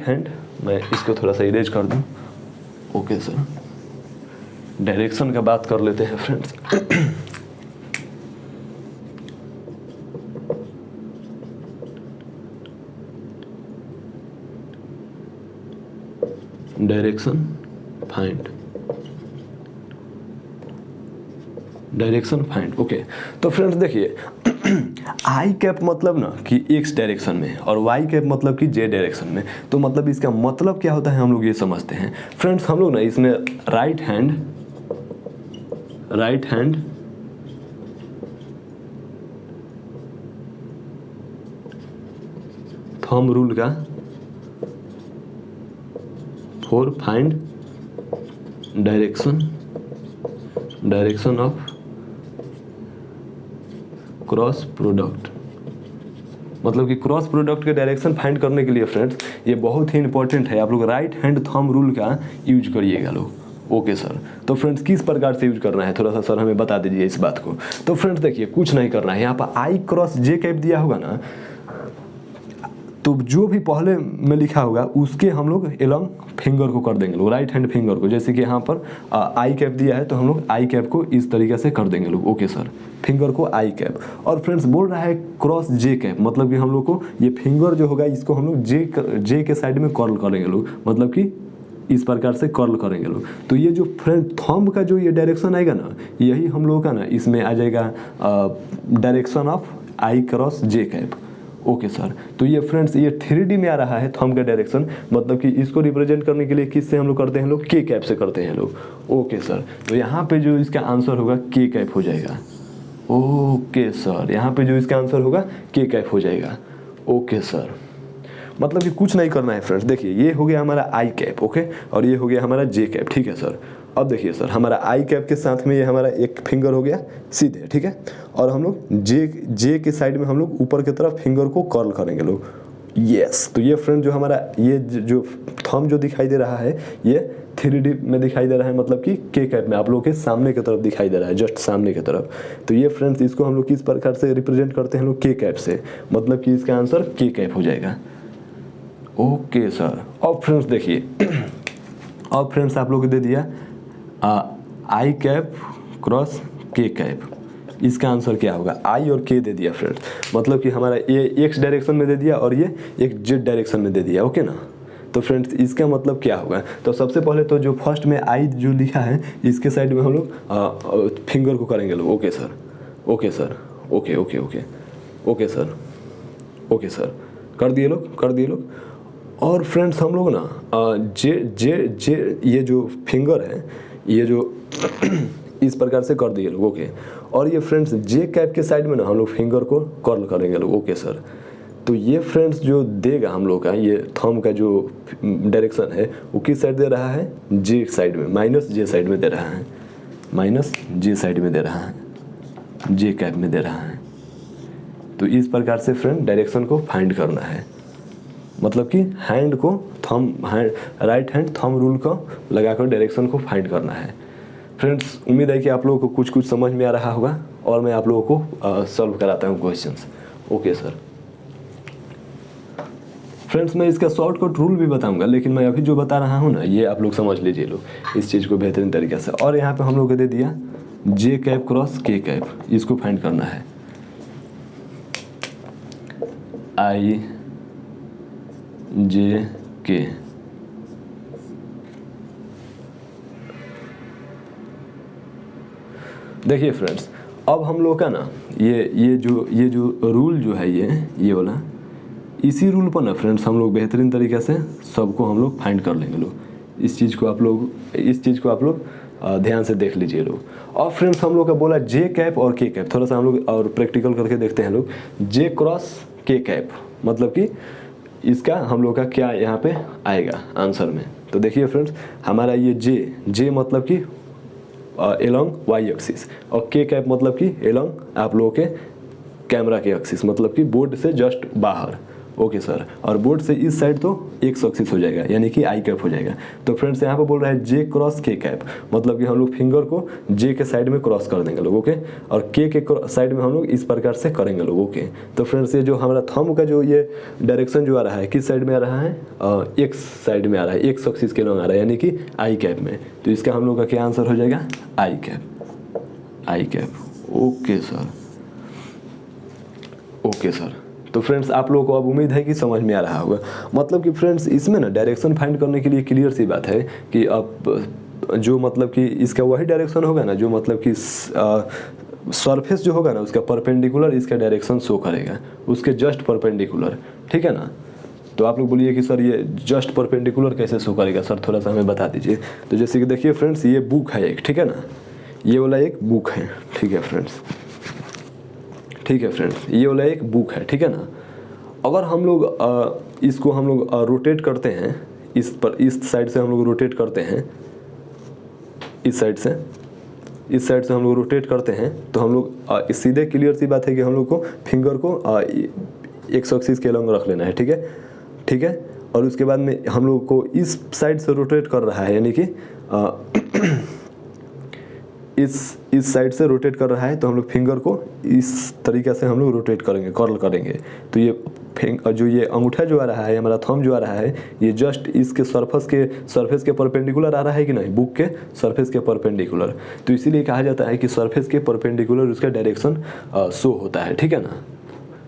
हैंड मैं इसको थोड़ा सा इरेज कर दूं। ओके सर, डायरेक्शन का बात कर लेते हैं फ्रेंड्स। Direction find. ओके, तो फ्रेंड्स देखिए आई कैप मतलब ना कि एक्स डायरेक्शन में और वाई कैप मतलब कि जे डायरेक्शन में। तो मतलब इसका मतलब क्या होता है हम लोग ये समझते हैं फ्रेंड्स। हम लोग ना इसमें राइट हैंड थंब रूल का for find direction of cross product, मतलब कि क्रॉस प्रोडक्ट के डायरेक्शन फाइंड करने के लिए फ्रेंड्स ये बहुत ही इंपॉर्टेंट है, आप लोग राइट हैंड थंब रूल का यूज करिएगा लोग। Okay sir. तो फ्रेंड्स किस प्रकार से यूज करना है थोड़ा सा सर हमें बता दीजिए इस बात को। तो फ्रेंड्स देखिए कुछ नहीं करना है, यहाँ पर आई क्रॉस जे कैप दिया होगा ना, तो जो भी पहले में लिखा होगा उसके हम लोग एलोंग फिंगर को कर देंगे लोग, राइट हैंड फिंगर को। जैसे कि यहाँ पर आई कैप दिया है तो हम लोग आई कैप को इस तरीके से कर देंगे लोग। ओके सर, फिंगर को आई कैप। और फ्रेंड्स बोल रहा है क्रॉस जे कैप, मतलब कि हम लोग को ये फिंगर जो होगा इसको हम लोग जे के साइड में कर्ल करेंगे लोग, मतलब कि इस प्रकार से कर्ल करेंगे लोग। तो ये जो फ्रेंड थंब का जो ये डायरेक्शन आएगा ना, यही हम लोगों का ना इसमें आ जाएगा direction of I cross J cap. Okay sir. तो ये फ्रेंड्स ये 3D में आ रहा है थंब का डायरेक्शन, मतलब कि इसको रिप्रेजेंट करने के लिए किससे हम लोग करते हैं लोग, के कैप से करते हैं लोग। Okay sir. तो यहाँ पे जो इसका आंसर होगा के कैप हो जाएगा। ओके सर, यहाँ पे जो इसका आंसर होगा के कैप हो जाएगा। ओके सर, मतलब कि कुछ नहीं करना है फ्रेंड्स। देखिए ये हो गया हमारा आई कैप, ओके, और ये हो गया हमारा जे कैप, ठीक है सर। अब देखिए सर हमारा आई कैप के साथ में ये हमारा एक फिंगर हो गया सीधे, ठीक है, और हम लोग जे के साइड में हम लोग ऊपर की तरफ फिंगर को कर्ल करेंगे लोग। यस, तो ये फ्रेंड जो हमारा ये जो थंब जो दिखाई दे रहा है ये 3D में दिखाई दे रहा है, मतलब कि के कैप में आप लोगों के सामने की तरफ दिखाई दे रहा है, जस्ट सामने की तरफ। तो ये फ्रेंड्स इसको हम लोग किस प्रकार से रिप्रेजेंट करते हैं लोग, के कैप से, मतलब कि इसका आंसर के कैप हो जाएगा। Okay sir. अब फ्रेंड्स देखिए अब फ्रेंड्स आप लोग को दे दिया आई कैप क्रॉस के कैप, इसका आंसर क्या होगा, आई और के दे दिया फ्रेंड्स, मतलब कि हमारा ये एक्स डायरेक्शन में दे दिया और ये एक जेड डायरेक्शन में दे दिया। ओके ना। तो फ्रेंड्स इसका मतलब क्या होगा, तो सबसे पहले तो जो फर्स्ट में आई जो लिखा है इसके साइड में हम लोग फिंगर को करेंगे लोग। Okay sir, okay sir, okay okay okay okay sir, okay sir, कर दिए लोग, कर दिए लोग। और फ्रेंड्स हम लोग ना जे जे जे ये जो फिंगर है ये जो इस प्रकार से कर दिए लोग। ओके, और ये फ्रेंड्स जे कैप के साइड में ना हम लोग फिंगर को कर्ल करेंगे लोग। Okay sir. तो ये फ्रेंड्स जो देगा हम लोग का ये थंब का जो डायरेक्शन है वो किस साइड दे रहा है, जे साइड में, माइनस जे साइड में दे रहा है, माइनस जे साइड में दे रहा है, जे कैप में दे रहा है। तो इस प्रकार से फ्रेंड डायरेक्शन को फाइंड करना है, मतलब कि हैंड को thumb right hand thumb rule को लगाकर डायरेक्शन को फाइंड करना है। फ्रेंड्स उम्मीद है कि आप लोगों को कुछ कुछ समझ में आ रहा होगा और मैं आप लोगों को सॉल्व कराता हूँ क्वेश्चंस। Okay sir. फ्रेंड्स मैं इसका शॉर्टकट रूल भी बताऊंगा, लेकिन मैं अभी जो बता रहा हूँ ना ये आप लोग समझ लीजिए लोग इस चीज़ को बेहतरीन तरीके से। और यहाँ पे हम लोग को दे दिया जे कैप क्रॉस के कैप, इसको फाइंड करना है। आई जे के, देखिए फ्रेंड्स अब हम लोग का ना ये जो रूल जो है ये वाला, इसी रूल पर ना फ्रेंड्स हम लोग बेहतरीन तरीके से सबको हम लोग फाइंड कर लेंगे लोग। इस चीज़ को आप लोग ध्यान से देख लीजिए लोग। और फ्रेंड्स हम लोग का बोला जे कैप और के कैप, थोड़ा सा हम लोग और प्रैक्टिकल करके देखते हैं लोग। जे क्रॉस के कैप मतलब कि इसका हम लोग का क्या यहाँ पे आएगा आंसर में। तो देखिए फ्रेंड्स हमारा ये जे मतलब कि एलोंग वाई एक्सिस, और के कैप मतलब कि एलोंग आप लोगों के कैमरा के एक्सिस, मतलब कि बोर्ड से जस्ट बाहर। ओके सर, और बोर्ड से इस साइड तो एक्स एक्सिस हो जाएगा, यानी कि आई कैप हो जाएगा। तो फ्रेंड्स यहाँ पे बोल रहा है जे क्रॉस के कैप, मतलब कि हम लोग फिंगर को जे के साइड में क्रॉस कर देंगे लोग। ओके, और के साइड में हम लोग इस प्रकार से करेंगे लोग। ओके, तो फ्रेंड्स ये जो हमारा थंब का जो ये डायरेक्शन जो आ रहा है किस साइड में आ रहा है, एक्स साइड में आ रहा है, एक्स एक्सिस के लॉन्ग आ रहा है, यानी कि आई कैप में। तो इसका हम लोग का क्या आंसर हो जाएगा, I cap, I cap. Okay sir, okay sir. तो फ्रेंड्स आप लोगों को अब उम्मीद है कि समझ में आ रहा होगा। मतलब कि फ्रेंड्स इसमें ना डायरेक्शन फाइंड करने के लिए क्लियर सी बात है कि अब जो मतलब कि इसका वही डायरेक्शन होगा ना जो मतलब कि सरफेस जो होगा ना उसका परपेंडिकुलर इसका डायरेक्शन शो करेगा, उसके जस्ट परपेंडिकुलर, ठीक है ना। तो आप लोग बोलिए कि सर ये जस्ट परपेंडिकुलर कैसे शो करेगा सर, थोड़ा सा हमें बता दीजिए। तो जैसे कि देखिए फ्रेंड्स ये बुक है एक, ठीक है ना, ये वाला एक बुक है, ठीक है फ्रेंड्स, ठीक है फ्रेंड्स, ये वाला एक बुक है, ठीक है ना। अगर हम लोग इसको हम लोग रोटेट करते हैं इस साइड से हम लोग रोटेट करते हैं, इस साइड से हम लोग रोटेट करते हैं, तो हम लोग सीधे क्लियर सी बात है कि हम लोग को फिंगर को एक्स एक्सिस के लॉन्ग रख लेना है, ठीक है, ठीक है। और उसके बाद में हम लोग को इस साइड से रोटेट कर रहा है, यानी कि इस साइड से रोटेट कर रहा है, तो हम लोग फिंगर को इस तरीके से हम लोग रोटेट करेंगे, कर्ल करेंगे। तो ये जो ये अंगूठा जो आ रहा है, हमारा थंब जो आ रहा है, ये जस्ट इसके सरफेस के परपेंडिकुलर आ रहा है कि नहीं, बुक के सरफेस के परपेंडिकुलर। तो इसीलिए कहा जाता है कि सरफेस के परपेंडिकुलर उसका डायरेक्शन शो होता है, ठीक है ना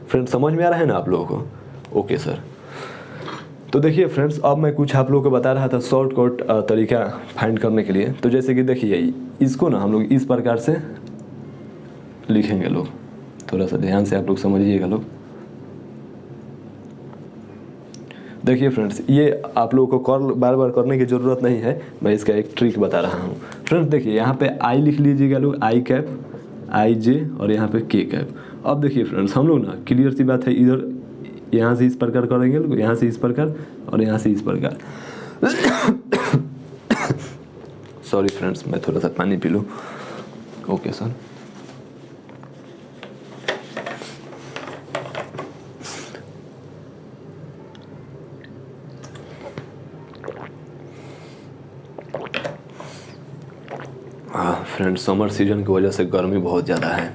फ्रेंड्स, समझ में आ रहा है ना आप लोगों को? Okay sir. तो देखिए फ्रेंड्स, अब मैं कुछ आप लोगों को बता रहा था शॉर्टकट तरीका फाइंड करने के लिए। तो जैसे कि देखिए, इसको ना हम लोग इस प्रकार से लिखेंगे लोग, थोड़ा सा ध्यान से आप लोग समझिएगा लोग। देखिए फ्रेंड्स, ये आप लोगों को कर्ल बार बार करने की ज़रूरत नहीं है, मैं इसका एक ट्रिक बता रहा हूँ। फ्रेंड्स देखिए, यहाँ पे आई लिख लीजिएगा लोग, आई कैप, आई जे, और यहाँ पे के कैप। अब देखिए फ्रेंड्स, हम लोग ना क्लियर सी बात है, इधर यहाँ से इस प्रकार करेंगे लोग, यहाँ से इस प्रकार, और यहाँ से इस प्रकार। सॉरी फ्रेंड्स, मैं थोड़ा सा पानी पी लूँ। Okay sir. Friends, summer season की वजह से गर्मी बहुत ज़्यादा है।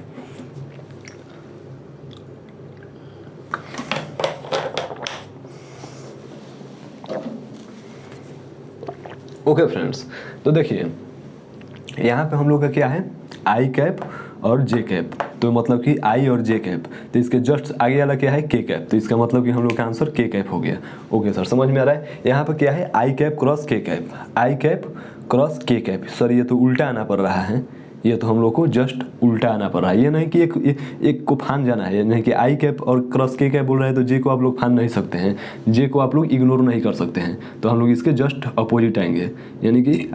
ओके फ्रेंड्स, तो देखिए यहाँ पे हम लोग का क्या है, आई कैप और जे कैप। तो मतलब कि आई और जे कैप, तो इसके जस्ट आगे वाला क्या है, के कैप। तो इसका मतलब कि हम लोग का आंसर के कैप हो गया। ओके सर, समझ में आ रहा है? यहाँ पर क्या है, आई कैप क्रॉस के कैप, आई कैप क्रॉस के कैप। सर ये तो उल्टा आना पड़ रहा है, ये तो हम लोग को जस्ट उल्टा आना पड़ रहा है। ये नहीं कि एक को फान जाना है, नहीं कि आई कैप और क्रॉस के कैप बोल रहे हैं तो जे को आप लोग फान नहीं सकते हैं, जे को आप लोग इग्नोर नहीं कर सकते हैं। तो हम लोग इसके जस्ट अपोजिट आएंगे, यानी कि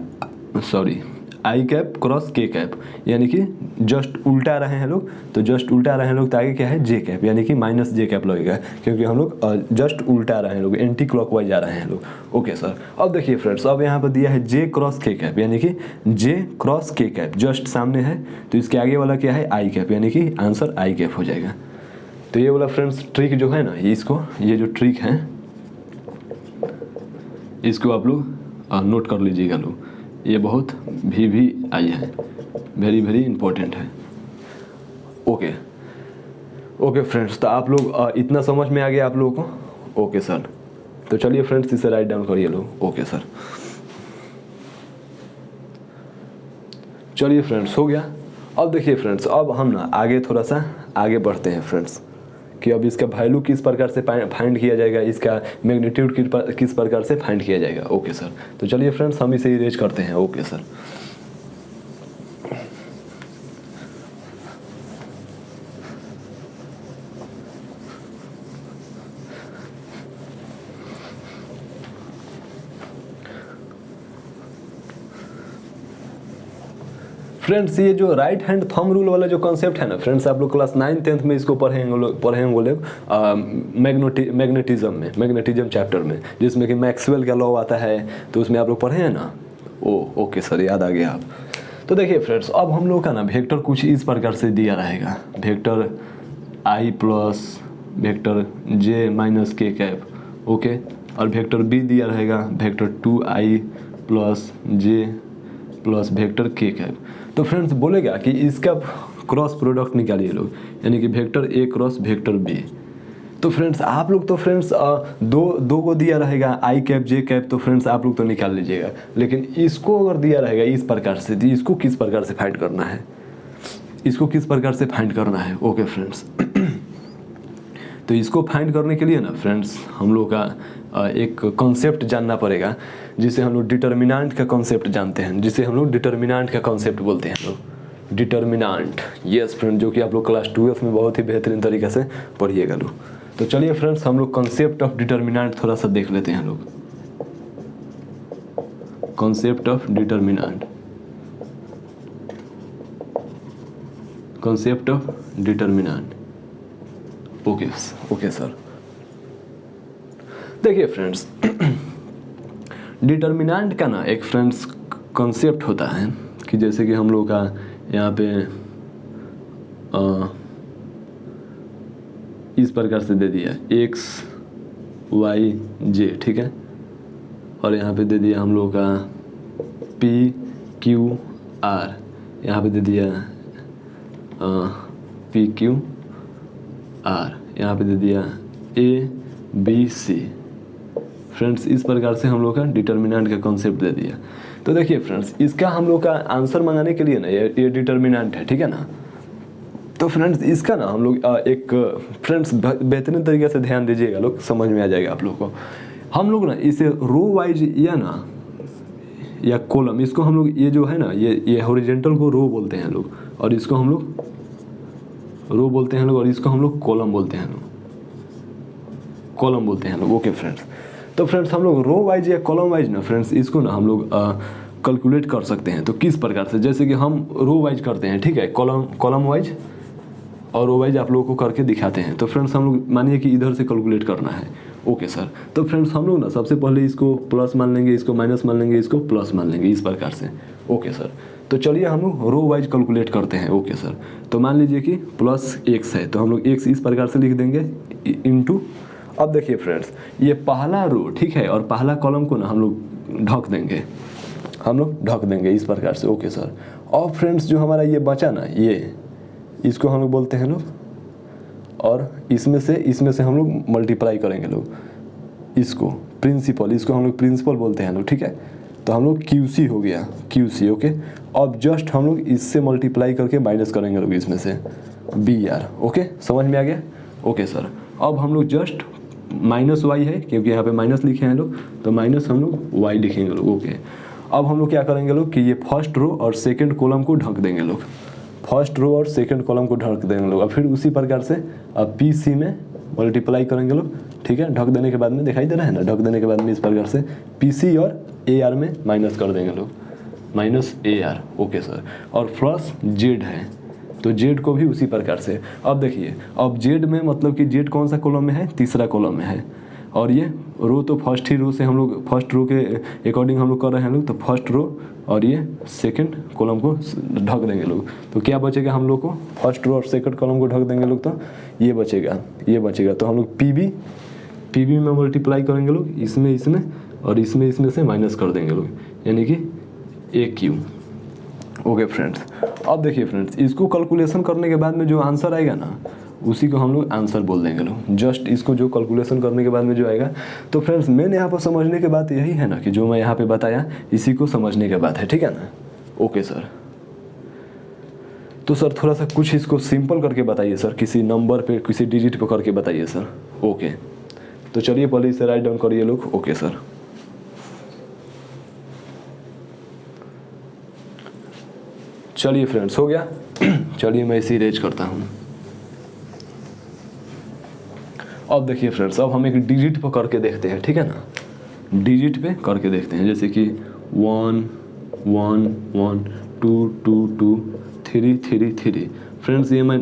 सॉरी, आई कैप क्रॉस के कैप, यानी कि जस्ट उल्टा रहे हैं लोग, तो जस्ट उल्टा रहे हैं लोग, तो आगे क्या है, जे कैप, यानी कि माइनस जे कैप लगेगा, क्योंकि हम लोग जस्ट उल्टा रहे हैं लोग, एंटी क्लॉकवाइज जा रहे हैं लोग। Okay sir. अब देखिए फ्रेंड्स, अब यहाँ पर दिया है जे क्रॉस के कैप, यानी कि जे क्रॉस के कैप जस्ट सामने है, तो इसके आगे वाला क्या है, आई कैप, यानी कि आंसर आई कैप हो जाएगा। तो ये वाला फ्रेंड्स ट्रिक जो है ना, ये जो ट्रिक है, इसको आप लोग नोट कर लीजिएगा लोग, ये बहुत भी आई है, वेरी वेरी इंपॉर्टेंट है। ओके फ्रेंड्स, तो आप लोग इतना समझ में आ गया आप लोगों को? Okay sir. तो चलिए फ्रेंड्स, इसे राइट डाउन करिए लोग। ओके सर, चलिए फ्रेंड्स, हो गया। अब देखिए फ्रेंड्स, अब हम ना आगे थोड़ा सा आगे बढ़ते हैं फ्रेंड्स, कि अब इसका वैल्यू किस प्रकार से फाइंड किया जाएगा, इसका मैग्नीट्यूड किस प्रकार से फाइंड किया जाएगा। Okay sir. तो चलिए फ्रेंड्स, हम इसे इरेज करते हैं। Okay sir. फ्रेंड्स, ये जो राइट हैंड थंब रूल वाला जो कॉन्सेप्ट है ना फ्रेंड्स, आप लोग क्लास 9th 10th में इसको पढ़े होंगे मैग्नेटिज्म चैप्टर में, जिसमें कि मैक्सवेल का लॉ आता है, तो उसमें आप लोग पढ़े हैं ना। ओके सर, याद आ गया आप। तो देखिए फ्रेंड्स, अब हम लोग का ना वेक्टर कुछ इस प्रकार से दिया रहेगा, vector I plus vector J minus K cap. Okay, और वेक्टर बी दिया रहेगा, vector 2i plus J plus vector K cap. तो फ्रेंड्स बोलेगा कि इसका क्रॉस प्रोडक्ट निकालिए लोग, यानी कि vector A cross vector B. तो फ्रेंड्स आप लोग तो फ्रेंड्स दो को दिया रहेगा, आई कैप जे कैप, तो फ्रेंड्स आप लोग तो निकाल लीजिएगा। लेकिन इसको अगर दिया रहेगा इस प्रकार से, तो इसको किस प्रकार से फाइंड करना है, इसको किस प्रकार से फाइंड करना है। ओके फ्रेंड्स, तो इसको फाइंड करने के लिए ना फ्रेंड्स, हम लोग का एक कॉन्सेप्ट जानना पड़ेगा, जिसे हम लोग डिटर्मिनेंट का कॉन्सेप्ट जानते हैं, जिसे हम लोग डिटर्मिनेंट का कॉन्सेप्ट बोलते हैं लोग, डिटर्मिनेंट। यस फ्रेंड, जो कि आप लोग क्लास 12th में बहुत ही बेहतरीन तरीके से पढ़िएगा लोग। तो चलिए फ्रेंड्स, हम लोग कॉन्सेप्ट ऑफ डिटर्मिनेंट थोड़ा सा देख लेते हैं लोग। Concept of determinant, concept of determinant. Okay sir. देखिए फ्रेंड्स, डिटर्मिनेंट का ना एक फ्रेंड्स कॉन्सेप्ट होता है कि जैसे कि हम लोग का यहाँ पे इस प्रकार से दे दिया, x वाई जे, ठीक है। और यहाँ पे दे दिया हम लोग का पी क्यू आर, यहाँ पे दे दिया पी क्यू आर, यहाँ पे दे दिया ए बी सी। फ्रेंड्स इस प्रकार से हम लोग का डिटर्मिनेंट का कॉन्सेप्ट दे दिया। तो देखिए फ्रेंड्स, इसका हम लोग का आंसर मंगाने के लिए ना ये डिटर्मिनेंट है, ठीक है ना। तो फ्रेंड्स इसका ना हम लोग एक फ्रेंड्स बेहतरीन तरीके से ध्यान दीजिएगा लोग, समझ में आ जाएगा आप लोग को। हम लोग ना इसे रो वाइज या कॉलम, इसको हम लोग ये जो है ना ये हॉरिजॉन्टल को रो बोलते हैं लोग, और इसको हम लोग रो बोलते हैं लोग, और इसको हम लोग कॉलम बोलते हैं लोग, कॉलम बोलते हैं लोग। ओके फ्रेंड्स, तो फ्रेंड्स हम लोग रो वाइज या कॉलम वाइज ना फ्रेंड्स इसको ना हम लोग कैलकुलेट कर सकते हैं। तो किस प्रकार से, जैसे कि हम रो वाइज करते हैं, ठीक है, कॉलम वाइज और रो वाइज आप लोगों को करके दिखाते हैं। तो फ्रेंड्स हम लोग मानिए कि इधर से कैलकुलेट करना है। ओके सर, तो फ्रेंड्स हम लोग ना सबसे पहले इसको प्लस मान लेंगे, इसको माइनस मान लेंगे, इसको प्लस मान लेंगे, इस प्रकार से। ओके सर, तो चलिए हम लोग रो वाइज कैलकुलेट करते हैं। ओके सर, तो मान लीजिए कि प्लस एक्स है, तो हम लोग एक्स इस प्रकार से लिख देंगे इंटू। अब देखिए फ्रेंड्स, ये पहला रो, ठीक है, और पहला कॉलम को ना हम लोग ढक देंगे, हम लोग ढक देंगे इस प्रकार से। ओके सर, और फ्रेंड्स जो हमारा ये बचा ना, ये इसको हम लोग बोलते हैं लोग, और इसमें से हम लोग मल्टीप्लाई करेंगे लोग इसको प्रिंसिपल, इसको हम लोग प्रिंसिपल बोलते हैं लोग, ठीक है। तो हम लोग QC हो गया, QC। ओके, अब जस्ट हम लोग इससे मल्टीप्लाई करके माइनस करेंगे लोग इसमें से BR। ओके, समझ में आ गया। ओके सर, अब हम लोग जस्ट माइनस वाई है, क्योंकि यहाँ पे माइनस लिखे हैं लोग, तो माइनस हम लोग वाई लिखेंगे लोग। ओके, अब हम लोग क्या करेंगे लोग कि ये फर्स्ट रो और सेकंड कॉलम को ढक देंगे लोग, फर्स्ट रो और सेकंड कॉलम को ढक देंगे लोग। और फिर उसी प्रकार से अब PC में मल्टीप्लाई करेंगे लोग, ठीक है। ढक देने के बाद में दिखाई दे रहा है ना, ढक देने के बाद में इस प्रकार से PC और AR में माइनस कर देंगे लोग, माइनस AR। ओके सर, और प्लस Z है, तो Z को भी उसी प्रकार से। अब देखिए, अब Z में मतलब कि Z कौन सा कॉलम में है, तीसरा कॉलम में है, और ये रो तो फर्स्ट ही रो से हम लोग फर्स्ट रो के अकॉर्डिंग हम लोग कर रहे हैं लोग, तो फर्स्ट रो और ये सेकंड कॉलम को ढक देंगे लोग। तो क्या बचेगा हम लोग को, फर्स्ट रो और सेकंड कॉलम को ढक देंगे लोग, तो ये बचेगा। तो हम लोग PB में मल्टीप्लाई करेंगे लोग, इसमें और इसमें से माइनस कर देंगे लोग, यानी कि AQ। ओके फ्रेंड्स, अब देखिए फ्रेंड्स, इसको कैलकुलेशन करने के बाद में जो आंसर आएगा ना, उसी को हम लोग आंसर बोल देंगे लोग, जस्ट इसको जो कैलकुलेशन करने के बाद में जो आएगा। तो फ्रेंड्स मेन यहाँ पर समझने के बात यही है ना, कि जो मैं यहाँ पे बताया इसी को समझने के बात है, ठीक है ना। ओके सर, तो सर थोड़ा सा कुछ इसको सिंपल करके बताइए सर, किसी नंबर पे किसी डिजिट पे करके बताइए सर। ओके, तो चलिए पहले इसे राइट डाउन करिए लोग। ओके सर, चलिए फ्रेंड्स हो गया। चलिए मैं इसे इरेज करता हूँ। अब देखिए फ्रेंड्स, अब हम एक डिजिट पे करके देखते हैं, ठीक है ना, डिजिट पे करके देखते हैं। जैसे कि 1 1 1 2 2 2 3 3 3। फ्रेंड्स ये मैं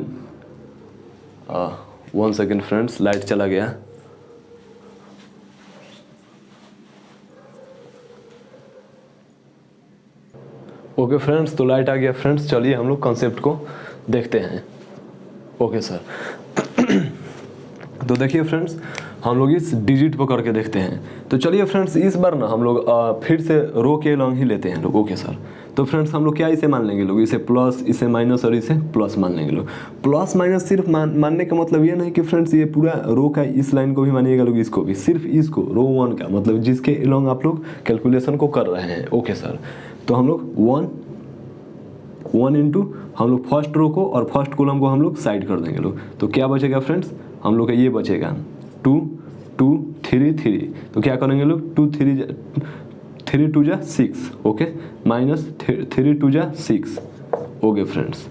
1 सेकेंड फ्रेंड्स, लाइट चला गया। ओके फ्रेंड्स, तो लाइट आ गया फ्रेंड्स। चलिए हम लोग कॉन्सेप्ट को देखते हैं। ओके सर, तो देखिए फ्रेंड्स, हम लोग इस डिजिट पर करके देखते हैं। तो चलिए फ्रेंड्स, इस बार ना हम लोग फिर से रो के लॉन्ग ही लेते हैं लोग। ओके सर, तो फ्रेंड्स हम लोग क्या इसे मान लेंगे लोग, इसे प्लस, इसे माइनस और इसे प्लस मान लेंगे लोग। प्लस माइनस सिर्फ मानने का मतलब ये नहीं कि फ्रेंड्स ये पूरा रो का इस लाइन को भी मानिएगा लोग, इसको भी, सिर्फ इसको रो 1 का मतलब जिसके लॉन्ग आप लोग कैलकुलेशन को कर रहे हैं। ओके सर, तो हम लोग 1 इंटू हम लोग फर्स्ट रो को और फर्स्ट कॉलम को हम लोग साइड कर देंगे लोग। तो क्या बचेगा फ्रेंड्स, हम लोग का ये बचेगा 2 2 3 3। तो क्या करेंगे लोग, 3 2 जा 6। ओके, माइनस 3 2 जा 6। ओके फ्रेंड्स,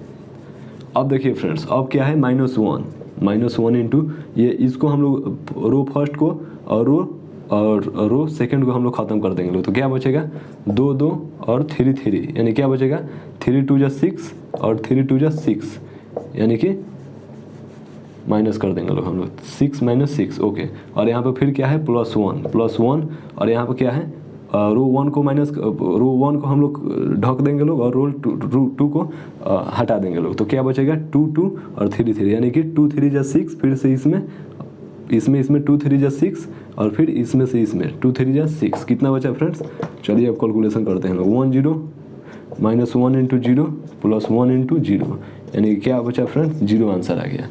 अब देखिए फ्रेंड्स, अब क्या है -1 इंटू ये, इसको हम लोग रो फर्स्ट को और रो सेकंड को हम लोग खत्म कर देंगे लोग। तो क्या बचेगा 2 2 और 3 3, यानी क्या बचेगा 3 2 जा 6 और 3 2 जा 6, यानी कि माइनस कर देंगे लोग हम लोग 6 - 6। ओके, और यहाँ पे फिर क्या है +1 और यहाँ पे क्या है रो 1 को हम लोग ढक देंगे लोग और रो 2 को हटा देंगे लोग। तो क्या बचेगा 2 2 और 3 3, यानी कि 2 3 जा 6, फिर से इसमें इसमें इसमें 2 3 जा 6 और फिर इसमें से इसमें 2 3 जा 6, कितना बचा फ्रेंड्स? चलिए अब कैलकुलेशन करते हैं लोग। 1 0 माइनस 1 इंटू 0 प्लस 1 इंटू 0, यानी क्या बचा फ्रेंड्स? 0 आंसर आ गया।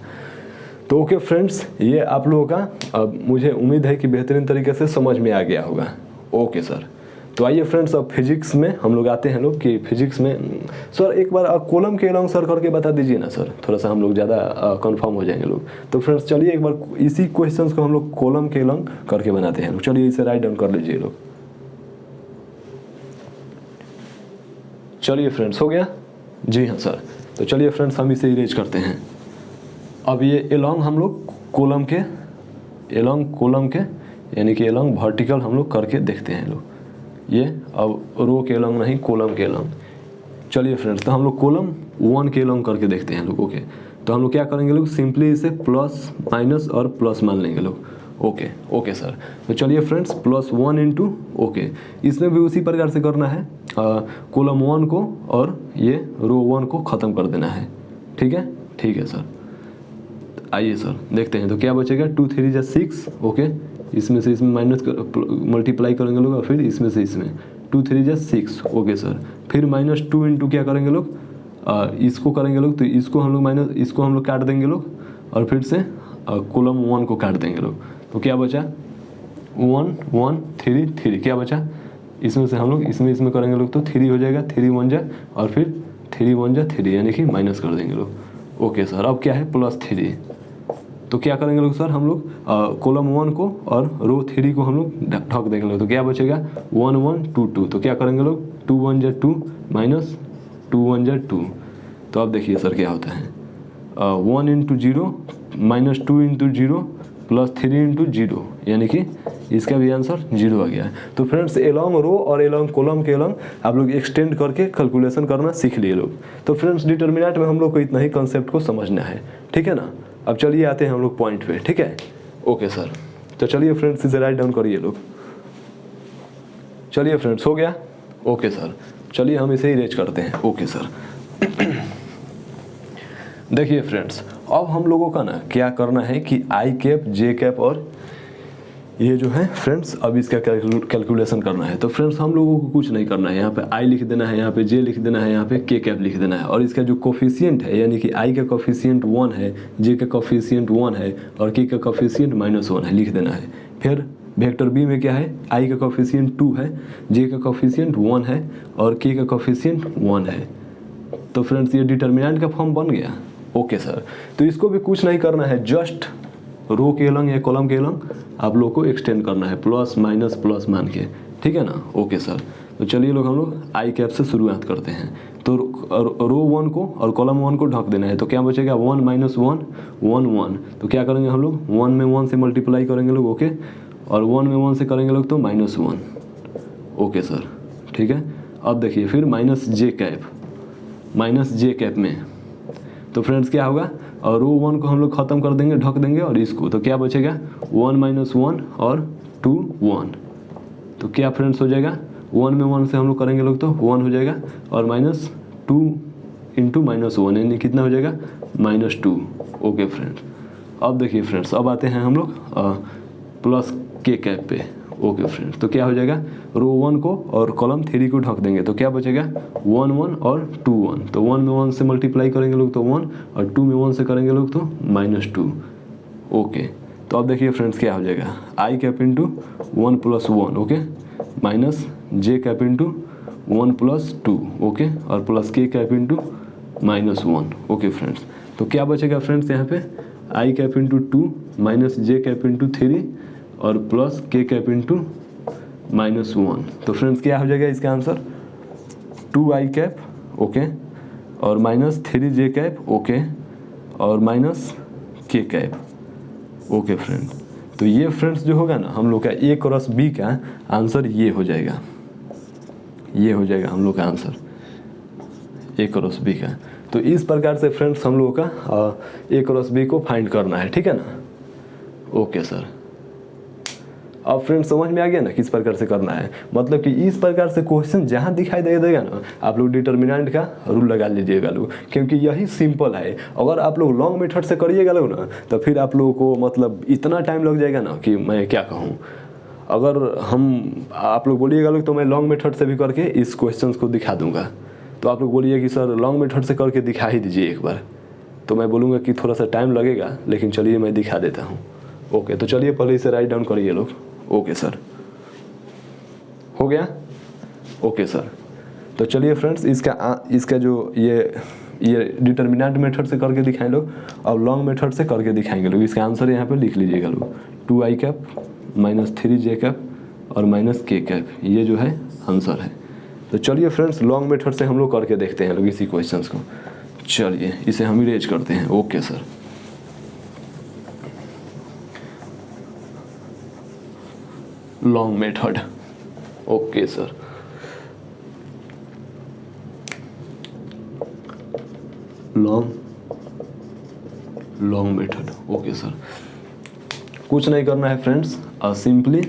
तो ओके फ्रेंड्स, ये आप लोगों का अब मुझे उम्मीद है कि बेहतरीन तरीके से समझ में आ गया होगा। ओके सर, तो आइए फ्रेंड्स अब फिजिक्स में हम लोग आते हैं लोग कि फिजिक्स में सर एक बार कॉलम के अलॉन्ग सर करके बता दीजिए ना सर, थोड़ा सा हम लोग ज़्यादा कंफर्म हो जाएंगे लोग। तो फ्रेंड्स चलिए एक बार इसी क्वेश्चंस को हम लोग कॉलम के अलॉन्ग करके बनाते हैं लोग। चलिए इसे राइट डाउन कर लीजिए लोग। चलिए फ्रेंड्स, हो गया? जी हाँ सर। तो चलिए फ्रेंड्स हम इसे इरेज करते हैं। अब ये अलॉन्ग हम लोग कॉलम के यानी कि अलॉन्ग वर्टिकल हम लोग करके देखते हैं लोग। ये अब रो के अलॉन्ग नहीं, कॉलम के अलॉन्ग। चलिए फ्रेंड्स, तो हम लोग कॉलम 1 के अलॉन्ग करके देखते हैं लोग। ओके, तो हम लोग क्या करेंगे लोग? सिंपली इसे प्लस माइनस और प्लस मान लेंगे लोग। Okay sir. तो चलिए फ्रेंड्स, प्लस 1 इंटू, ओके, इसमें भी उसी प्रकार से करना है। कॉलम 1 को और ये रो 1 को ख़त्म कर देना है। ठीक है सर। आइए सर देखते हैं, तो क्या बचेगा? 2 3 जा 6, ओके, इसमें से इसमें माइनस मल्टीप्लाई करेंगे लोग और फिर इसमें से इसमें 2 3 जा 6, ओके सर। फिर माइनस 2 इंटू क्या करेंगे लोग? इसको करेंगे लोग, तो इसको हम लोग माइनस, इसको हम लोग काट देंगे लोग और फिर से कॉलम 1 को काट देंगे लोग। तो क्या बचा? 1 1 3 3, क्या बचा? इसमें से हम लोग इसमें करेंगे लोग तो 3 हो जाएगा, 3 1 जा और फिर 3 1 जा 3, यानी कि माइनस कर देंगे लोग। ओके सर, अब क्या है? प्लस 3। तो क्या करेंगे लोग सर? हम लोग कॉलम 1 को और रो 3 को हम लोग ढक देंगे लोग। तो क्या बचेगा? 1 1 2 2। तो क्या करेंगे लोग? 2 1 जा 2 माइनस 2 1 जा 2। तो अब देखिए सर क्या होता है, 1 into 0 minus 2 into 0 plus 3 into 0, यानी कि इसका भी आंसर 0 आ गया है। तो फ्रेंड्स एलॉन्ग रो और एलॉन्ग कॉलम के एलॉन्ग आप लोग एक्सटेंड करके कैलकुलेशन करना सीख लिए लोग। तो फ्रेंड्स डिटर्मिनेंट में हम लोग को इतना ही कंसेप्ट को समझना है, ठीक है ना। अब चलिए आते हैं हम लोग पॉइंट पे, ठीक है। ओके सर, तो चलिए फ्रेंड्स इसे राइट डाउन करिए लोग। चलिए फ्रेंड्स, हो गया? ओके सर, चलिए हम इसे इरेज करते हैं। Okay sir. देखिए फ्रेंड्स, अब हम लोगों का ना क्या करना है कि आई कैप, जे कैप और ये जो है फ्रेंड्स अब इसका कैलकुलेशन करना है। तो फ्रेंड्स हम लोगों को कुछ नहीं करना है, यहाँ पे आई लिख देना है, यहाँ पे जे लिख देना है, यहाँ पे के कैप लिख देना है। और इसका जो कोफिशिएंट है, यानी कि आई का कोफिशिएंट 1 है, जे का कोफिशिएंट 1 है और के का कोफिशिएंट -1 है, लिख देना है। फिर वेक्टर बी में क्या है? आई का कोफिशिएंट 2 है, जे का कोफिशिएंट 1 है और के का कोफिशिएंट 1 है। तो फ्रेंड्स ये डिटर्मिनेंट का फॉर्म बन गया। ओके सर, तो इसको भी कुछ नहीं करना है, जस्ट रो के अलॉन्ग या कॉलम के अलॉन्ग आप लोग को एक्सटेंड करना है, प्लस माइनस प्लस मान के, ठीक है ना। ओके सर, तो चलिए लोग हम लोग आई कैप से शुरुआत करते हैं। तो रो 1 को और कॉलम 1 को ढक देना है। तो क्या बचेगा? 1 -1 1 1। तो क्या करेंगे हम लोग? 1 में 1 से मल्टीप्लाई करेंगे लोग, ओके, और 1 में 1 से करेंगे लोग तो -1। ओके सर, ठीक है। अब देखिए फिर माइनस जे कैप में तो फ्रेंड्स क्या होगा? और रो 1 को हम लोग ख़त्म कर देंगे, ढक देंगे और इसको, तो क्या बचेगा? 1 -1 और 2 1। तो क्या फ्रेंड्स हो जाएगा? 1 में 1 से हम लोग करेंगे लोग तो 1 हो जाएगा और -2 इंटू -1, यानी कितना हो जाएगा? -2। ओके फ्रेंड्स, अब देखिए फ्रेंड्स, अब आते हैं हम लोग प्लस के कैप पे। ओके फ्रेंड्स, तो क्या हो जाएगा? रो 1 को और कॉलम 3 को ढक देंगे। तो क्या बचेगा? 1 1 और 2 1। तो 1 में 1 से मल्टीप्लाई करेंगे लोग तो 1 और 2 में 1 से करेंगे लोग तो -2। ओके, तो अब देखिए फ्रेंड्स क्या हो जाएगा? I cap into 1 + 1, okay, minus J cap into 1 + 2, okay, और प्लस के कैप इंटू -1। ओके फ्रेंड्स, तो क्या बचेगा फ्रेंड्स यहाँ पे? आई कैप इंटू 2 माइनस जे कैप इंटू 3 और प्लस के कैप इंटू -1। तो फ्रेंड्स क्या हो जाएगा इसका आंसर? 2i कैप, ओके, और -3j कैप, ओके, और -k कैप। ओके फ्रेंड्स, तो ये फ्रेंड्स जो होगा ना हम लोग का a क्रॉस b का आंसर ये हो जाएगा, ये हो जाएगा हम लोग का आंसर a क्रॉस b का। तो इस प्रकार से फ्रेंड्स हम लोगों का a क्रॉस b को फाइंड करना है, ठीक है ना। ओके सर, अब फ्रेंड्स समझ में आ गया ना किस प्रकार से करना है, मतलब कि इस प्रकार से क्वेश्चन जहाँ दिखाई दे देगा ना आप लोग डिटर्मिनेंट का रूल लगा लीजिएगा लोग, क्योंकि यही सिंपल है। अगर आप लोग लॉन्ग मेथड से करिएगा लोग ना तो फिर आप लोगों को मतलब इतना टाइम लग जाएगा ना कि मैं क्या कहूँ। अगर आप लोग बोलिएगा लोग तो मैं लॉन्ग मेथड से भी करके इस क्वेश्चन को दिखा दूंगा, तो आप लोग बोलिए कि सर लॉन्ग मेथड से करके दिखा ही दीजिए एक बार, तो मैं बोलूँगा कि थोड़ा सा टाइम लगेगा, लेकिन चलिए मैं दिखा देता हूँ। ओके, तो चलिए पहले इसे राइट डाउन करिए लोग। ओके सर, हो गया। ओके सर, तो चलिए फ्रेंड्स इसका जो ये डिटर्मिनेंट मेथड से करके दिखाएं लोग और लॉन्ग मेथड से करके दिखाएंगे लोग। इसका आंसर यहाँ पे लिख लीजिएगा लोग, 2i cap minus 3j cap और माइनस k कैप, ये जो है आंसर है। तो चलिए फ्रेंड्स लॉन्ग मेथड से हम लोग करके देखते हैं लोग इसी क्वेश्चंस को। चलिए इसे हम इरेज करते हैं। Okay sir, long method. Okay sir, long method. Okay sir, कुछ नहीं करना है friends, simply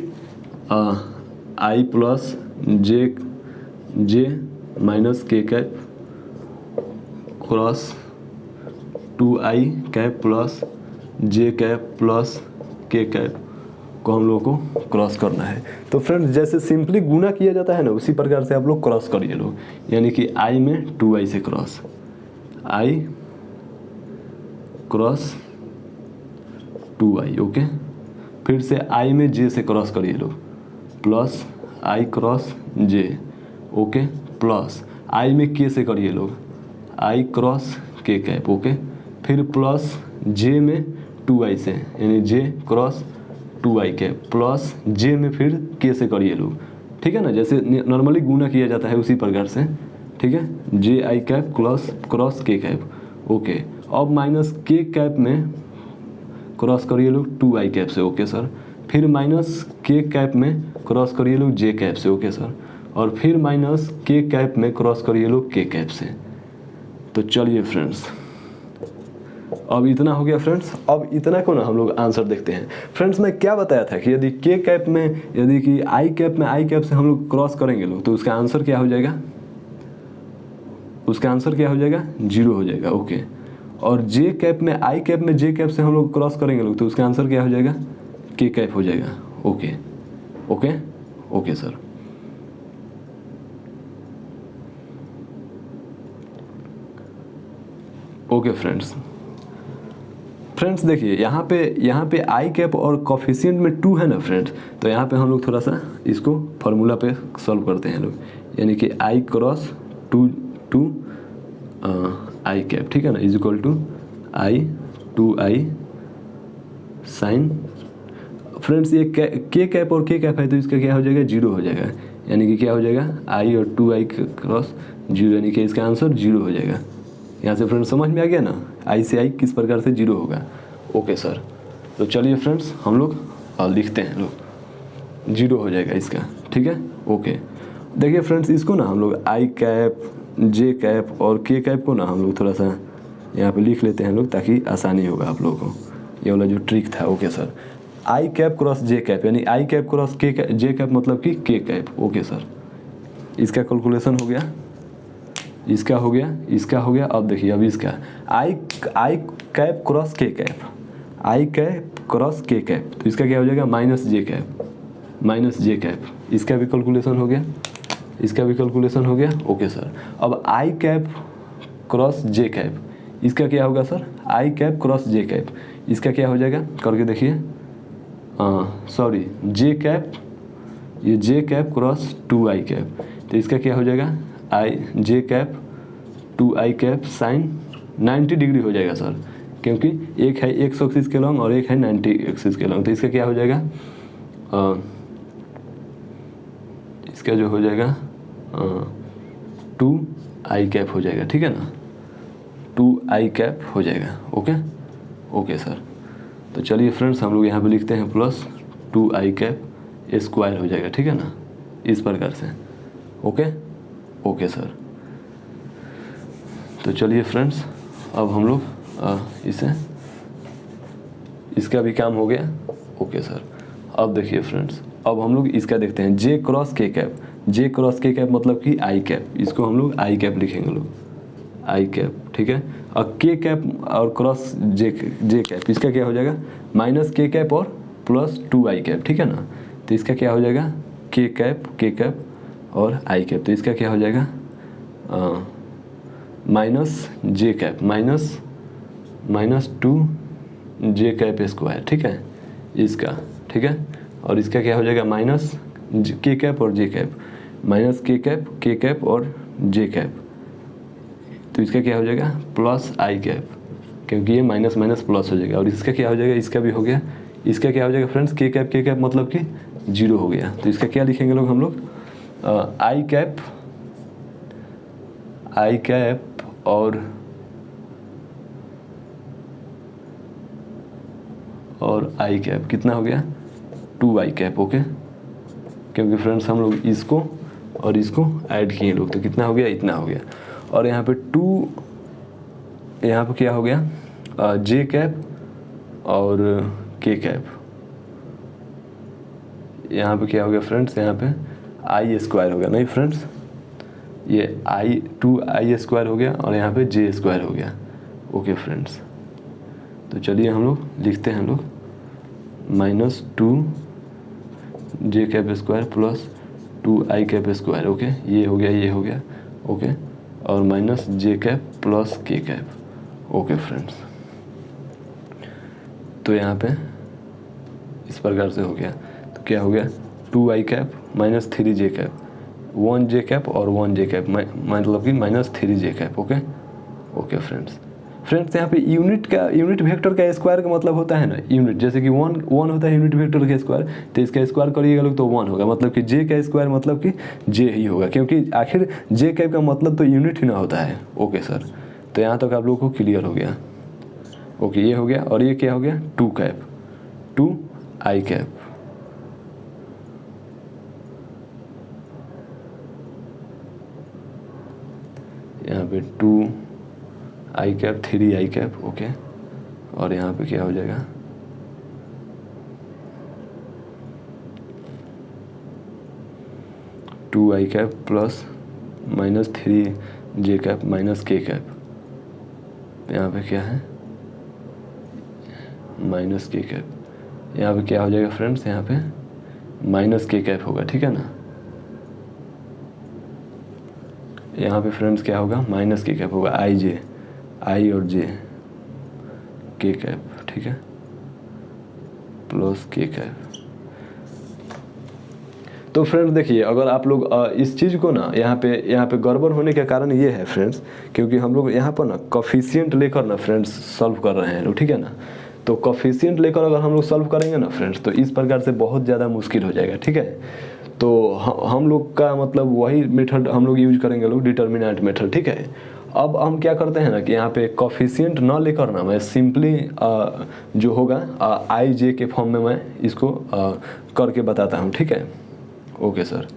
i plus J minus k cap cross 2i cap plus j cap plus k cap को हम लोग को क्रॉस करना है। तो फ्रेंड्स जैसे सिंपली गुना किया जाता है ना उसी प्रकार से आप लोग क्रॉस करिए लोग, यानी कि i में 2i से cross, i cross 2i। Okay, फिर से i में j से क्रॉस करिए लोग, plus i cross j। Okay, plus i में k से करिए लोग, i cross k cap. Okay, फिर प्लस j में 2i से, यानी j cross 2i cap, plus j में फिर k से करिए लोग, ठीक है ना, जैसे नॉर्मली गुना किया जाता है उसी प्रकार से, ठीक है, ji cap cross k cap. Okay, अब माइनस k कैप में क्रॉस करिए लोग 2i कैप से। ओके सर, फिर माइनस k कैप में क्रॉस करिए लोग j कैप से। ओके सर, और फिर माइनस k कैप में क्रॉस करिए लोग k कैप से। तो चलिए फ्रेंड्स अब इतना हो गया फ्रेंड्स। अब इतना को ना हम लोग आंसर देखते हैं। फ्रेंड्स मैं क्या बताया था कि यदि k कैप में, यदि कि i कैप से हम लोग क्रॉस करेंगे लोग तो उसका आंसर क्या हो जाएगा, उसका आंसर क्या हो जाएगा, 0 हो जाएगा। ओके, और j कैप में i कैप में j कैप से हम लोग क्रॉस करेंगे लोग तो उसका आंसर क्या हो जाएगा, k कैप हो जाएगा। Okay okay okay sir, okay friends देखिए यहाँ पे आई कैप और कॉफिशिएंट में 2 है ना फ्रेंड्स, तो यहाँ पे हम लोग थोड़ा सा इसको फार्मूला पे सॉल्व करते हैं लोग, यानी कि आई क्रॉस 2 आई कैप, ठीक है ना, is equal to I 2i sine. Friends ये के कैप और के कैप है तो इसका क्या हो जाएगा, 0 हो जाएगा, यानी कि क्या हो जाएगा i और 2i क्रॉस 0, यानी कि इसका आंसर 0 हो जाएगा। यहाँ से फ्रेंड्स समझ में आ गया ना, i से i किस प्रकार से 0 होगा। ओके सर, तो चलिए फ्रेंड्स हम लोग लिखते हैं लोग, 0 हो जाएगा इसका, ठीक है। ओके, देखिए फ्रेंड्स इसको ना हम लोग i कैप j कैप और k कैप को ना हम लोग थोड़ा सा यहाँ पे लिख लेते हैं लोग ताकि आसानी होगा आप लोगों को, ये वाला जो ट्रिक था। Okay sir, i cap cross j cap, यानी i cap cross j cap मतलब कि k कैप। ओके सर, इसका कैलकुलेशन हो गया, इसका हो गया, इसका हो गया। अब देखिए अब इसका आई कैप क्रॉस के कैप, आई कैप क्रॉस के कैप, तो इसका क्या हो जाएगा, माइनस जे कैप। इसका भी कैलकुलेशन हो गया, इसका भी कैलकुलेशन हो गया। ओके सर, अब आई कैप क्रॉस जे कैप, इसका क्या होगा सर, आई कैप क्रॉस जे कैप, इसका क्या हो जाएगा करके देखिए, सॉरी जे कैप, ये जे कैप क्रॉस 2i कैप, तो इसका क्या हो जाएगा I J cap 2i cap sine 90 degree हो जाएगा सर, क्योंकि एक है 100 एक्सिस के लॉन्ग और एक है 90 एक्सिस के लॉन्ग, तो इसका क्या हो जाएगा, इसका जो हो जाएगा 2i कैप हो जाएगा, ठीक है ना, 2i कैप हो जाएगा। ओके ओके सर, तो चलिए फ्रेंड्स हम लोग यहाँ पे लिखते हैं प्लस 2i कैप स्क्वायर हो जाएगा, ठीक है ना, इस प्रकार से। ओके ओके सर, तो चलिए फ्रेंड्स अब हम लोग इसे, इसका भी काम हो गया। ओके सर, अब देखिए फ्रेंड्स, अब हम लोग इसका देखते हैं जे क्रॉस के कैप। जे क्रॉस के कैप मतलब कि आई कैप, इसको हम लोग आई कैप लिखेंगे लोग, आई कैप, ठीक है। और के कैप और क्रॉस जे कैप, इसका क्या हो जाएगा, माइनस के कैप और प्लस 2 आई कैप, ठीक है ना। तो इसका क्या हो जाएगा, के कैप और आई कैप, तो इसका क्या हो जाएगा माइनस जे कैप माइनस 2 जे कैप स्क्वायर, ठीक है इसका, ठीक है। और इसका क्या हो जाएगा माइनस के कैप और जे कैप, माइनस के कैप और जे कैप, तो इसका क्या हो जाएगा प्लस आई कैप, क्योंकि ये माइनस माइनस प्लस हो जाएगा। और इसका क्या हो जाएगा, इसका भी हो गया, इसका क्या हो जाएगा फ्रेंड्स, के कैप मतलब कि 0 हो गया। तो इसका क्या लिखेंगे लोग हम लोग, आई कैप और आई कैप कितना हो गया 2 आई कैप, ओके। क्योंकि फ्रेंड्स हम लोग इसको और इसको ऐड किए लोग, तो कितना हो गया, इतना हो गया। और यहाँ पे 2, यहाँ पे क्या हो गया जे कैप और के कैप, यहाँ पे क्या हो गया फ्रेंड्स, यहाँ पे आई स्क्वायर हो गया, नहीं फ्रेंड्स, ये 2 आई स्क्वायर हो गया और यहाँ पे जे स्क्वायर हो गया, ओके फ्रेंड्स। तो चलिए हम लोग लिखते हैं लोग माइनस 2 जे कैप स्क्वायर प्लस 2 आई कैप स्क्वायर, ओके, ये हो गया, ओके, और माइनस जे कैप प्लस के कैप, ओके फ्रेंड्स। तो यहाँ पे इस प्रकार से हो गया। तो क्या हो गया 2 आई कैप माइनस 3 जे कैप, 1 जे कैप और 1 जे कैप, मतलब कि माइनस 3 जे कैप, ओके फ्रेंड्स। यहाँ पे यूनिट वेक्टर का स्क्वायर का मतलब होता है ना यूनिट, जैसे कि 1 होता है यूनिट वेक्टर का स्क्वायर, तो इसका स्क्वायर करिएगा लोग तो 1 होगा, मतलब कि जे का स्क्वायर मतलब कि जे ही होगा, क्योंकि आखिर जे कैप का मतलब तो यूनिट ही ना होता है, ओके सर। तो यहाँ तक आप लोगों को क्लियर हो गया, ओके, ये हो गया। और ये क्या हो गया 2 कैप 2 आई कैप, यहाँ पे 2 आई कैप 3 आई कैप, ओके। और यहाँ पे क्या हो जाएगा 2 आई कैप प्लस माइनस 3 जे कैप माइनस के कैप, यहाँ पे क्या है माइनस के कैप, यहाँ पे क्या हो जाएगा फ्रेंड्स, यहाँ पे माइनस के कैप होगा, ठीक है ना। यहाँ पे फ्रेंड्स क्या होगा माइनस के कैप होगा, आई और जे के कैप, ठीक है, प्लस के कैप। तो फ्रेंड्स देखिए, अगर आप लोग इस चीज़ को ना यहाँ पे गड़बड़ होने का कारण ये है फ्रेंड्स, क्योंकि हम लोग यहाँ पर ना कोफिशिएंट लेकर ना फ्रेंड्स सॉल्व कर रहे हैं लोग, ठीक है ना। तो कोफिशिएंट लेकर अगर हम लोग सॉल्व करेंगे ना फ्रेंड्स, तो इस प्रकार से बहुत ज़्यादा मुश्किल हो जाएगा, ठीक है। तो हम लोग का मतलब वही मेथड हम लोग यूज करेंगे लोग, डिटर्मिनेंट मेथड, ठीक है। अब हम क्या करते हैं ना कि यहाँ पे कोफिशिएंट ना लेकर ना मैं सिंपली जो होगा आई जे के फॉर्म में मैं इसको करके बताता हूँ, ठीक है, ओके सर।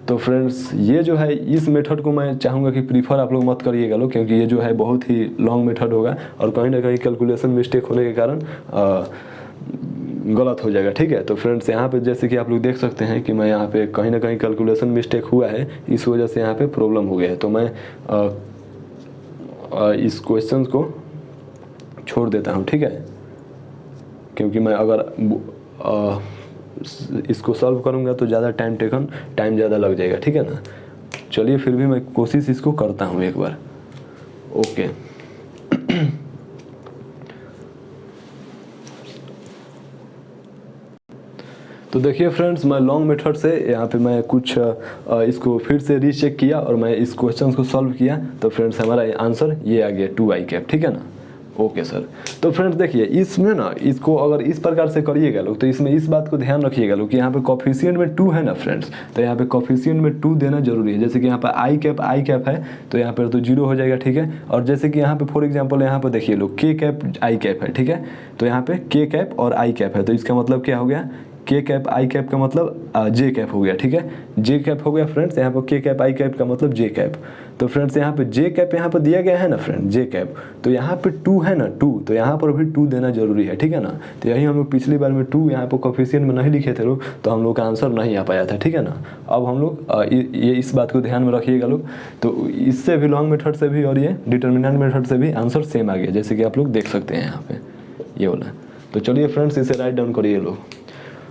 तो फ्रेंड्स ये जो है इस मेथड को मैं चाहूँगा कि प्रीफर आप लोग मत करिएगा लोग, क्योंकि ये जो है बहुत ही लॉन्ग मेथड होगा और कहीं ना कहीं कैलकुलेशन मिस्टेक होने के कारण गलत हो जाएगा, ठीक है। तो फ्रेंड्स यहाँ पे जैसे कि आप लोग देख सकते हैं कि मैं यहाँ पे कहीं ना कहीं कैलकुलेशन मिस्टेक हुआ है, इस वजह से यहाँ पे प्रॉब्लम हो गया है। तो मैं इस क्वेश्चन को छोड़ देता हूँ, ठीक है, क्योंकि मैं अगर इसको सॉल्व करूँगा तो ज़्यादा टाइम ज़्यादा लग जाएगा, ठीक है ना। चलिए फिर भी मैं कोशिश इसको करता हूँ एक बार, ओके। तो देखिए फ्रेंड्स, मैं लॉन्ग मेथड से यहाँ पे मैं कुछ इसको फिर से रीचेक किया और मैं इस क्वेश्चन को सॉल्व किया, तो फ्रेंड्स हमारा आंसर ये आ गया 2 आई कैप, ठीक है ना, ओके सर। तो फ्रेंड्स देखिए इसमें ना इसको अगर इस प्रकार से करिएगा लोग, तो इसमें इस बात को ध्यान रखिएगा लोग कि यहाँ पे कोफिशिएंट में 2 है ना फ्रेंड्स, तो यहाँ पे कोफिशिएंट में 2 देना जरूरी है। जैसे कि यहाँ पे आई कैप है तो यहाँ पर तो 0 हो जाएगा, ठीक है। और जैसे कि यहाँ पे फॉर एग्जाम्पल यहाँ पे देखिए लोग के कैप आई कैप है, ठीक है, तो यहाँ पे के कैप और आई कैप है, तो इसका मतलब क्या हो गया के कैप आई कैप का मतलब जे कैप हो गया, ठीक है, जे कैप हो गया फ्रेंड्स। यहाँ पर के कैप आई कैप का मतलब जे कैप। तो फ्रेंड्स यहाँ पे जे कैप यहाँ पर दिया गया है ना फ्रेंड, जे कैप, तो यहाँ पे 2 है ना 2, तो यहाँ पर भी 2 देना जरूरी है, ठीक है ना। तो यही हम लोग पिछली बार में 2 यहाँ पर कोफिशिएंट में नहीं लिखे थे लोग, तो हम लोग का आंसर नहीं आ पाया था, ठीक है ना। अब हम लोग ये इस बात को ध्यान में रखिएगा लोग। तो इससे भी लॉन्ग मेथड से भी और ये डिटर्मिनेंट मेथड से भी आंसर सेम आ गया, जैसे कि आप लोग देख सकते हैं यहाँ पे ये वाला। तो चलिए फ्रेंड्स इसे राइट डाउन करिए लोग।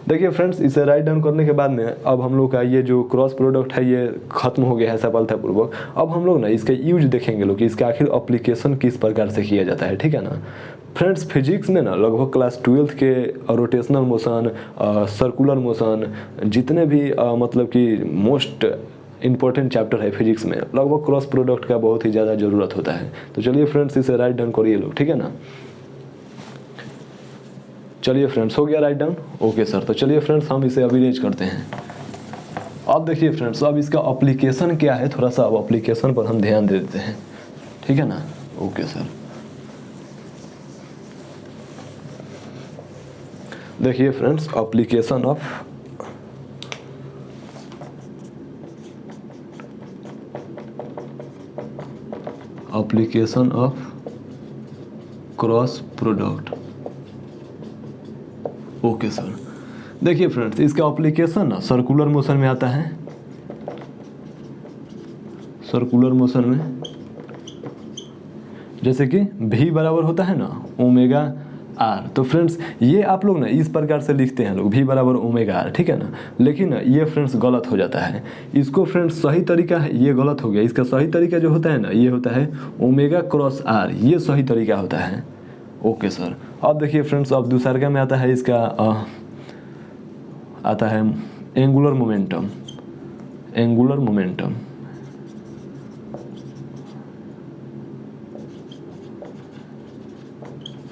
देखिए फ्रेंड्स इसे राइट डाउन करने के बाद में अब हम लोग का ये जो क्रॉस प्रोडक्ट है ये खत्म हो गया है सफलतापूर्वक। अब हम लोग ना इसका यूज देखेंगे लोग कि इसका आखिर एप्लीकेशन किस प्रकार से किया जाता है, ठीक है ना। फ्रेंड्स फिजिक्स में ना लगभग क्लास 12th के रोटेशनल मोशन, सर्कुलर मोशन, जितने भी मतलब कि मोस्ट इंपॉर्टेंट चैप्टर है फिजिक्स में, लगभग क्रॉस प्रोडक्ट का बहुत ही ज़्यादा ज़रूरत होता है। तो चलिए फ्रेंड्स इसे राइट डाउन करिए लोग, ठीक है ना। चलिए फ्रेंड्स हो गया राइट डाउन, ओके सर। तो चलिए फ्रेंड्स हम इसे अभी रेज करते हैं। अब देखिए फ्रेंड्स अब इसका एप्लीकेशन क्या है, थोड़ा सा अब एप्लीकेशन पर हम ध्यान दे देते हैं, ठीक है ना, ओके सर। देखिए friends application of cross product, okay sir. देखिए फ्रेंड्स इसका एप्लीकेशन ना सर्कुलर मोशन में आता है, सर्कुलर मोशन में, जैसे कि v बराबर होता है ना ओमेगा आर। तो फ्रेंड्स ये आप लोग ना इस प्रकार से लिखते हैं लोग v बराबर ओमेगा आर, ठीक है ना। लेकिन ये फ्रेंड्स गलत हो जाता है। इसको फ्रेंड्स सही तरीका है, ये गलत हो गया। इसका सही तरीका जो होता है ना ये होता है ओमेगा क्रॉस आर, ये सही तरीका होता है, ओके सर। अब देखिए फ्रेंड्स अब दूसरा में आता है इसका आता है angular momentum, angular momentum,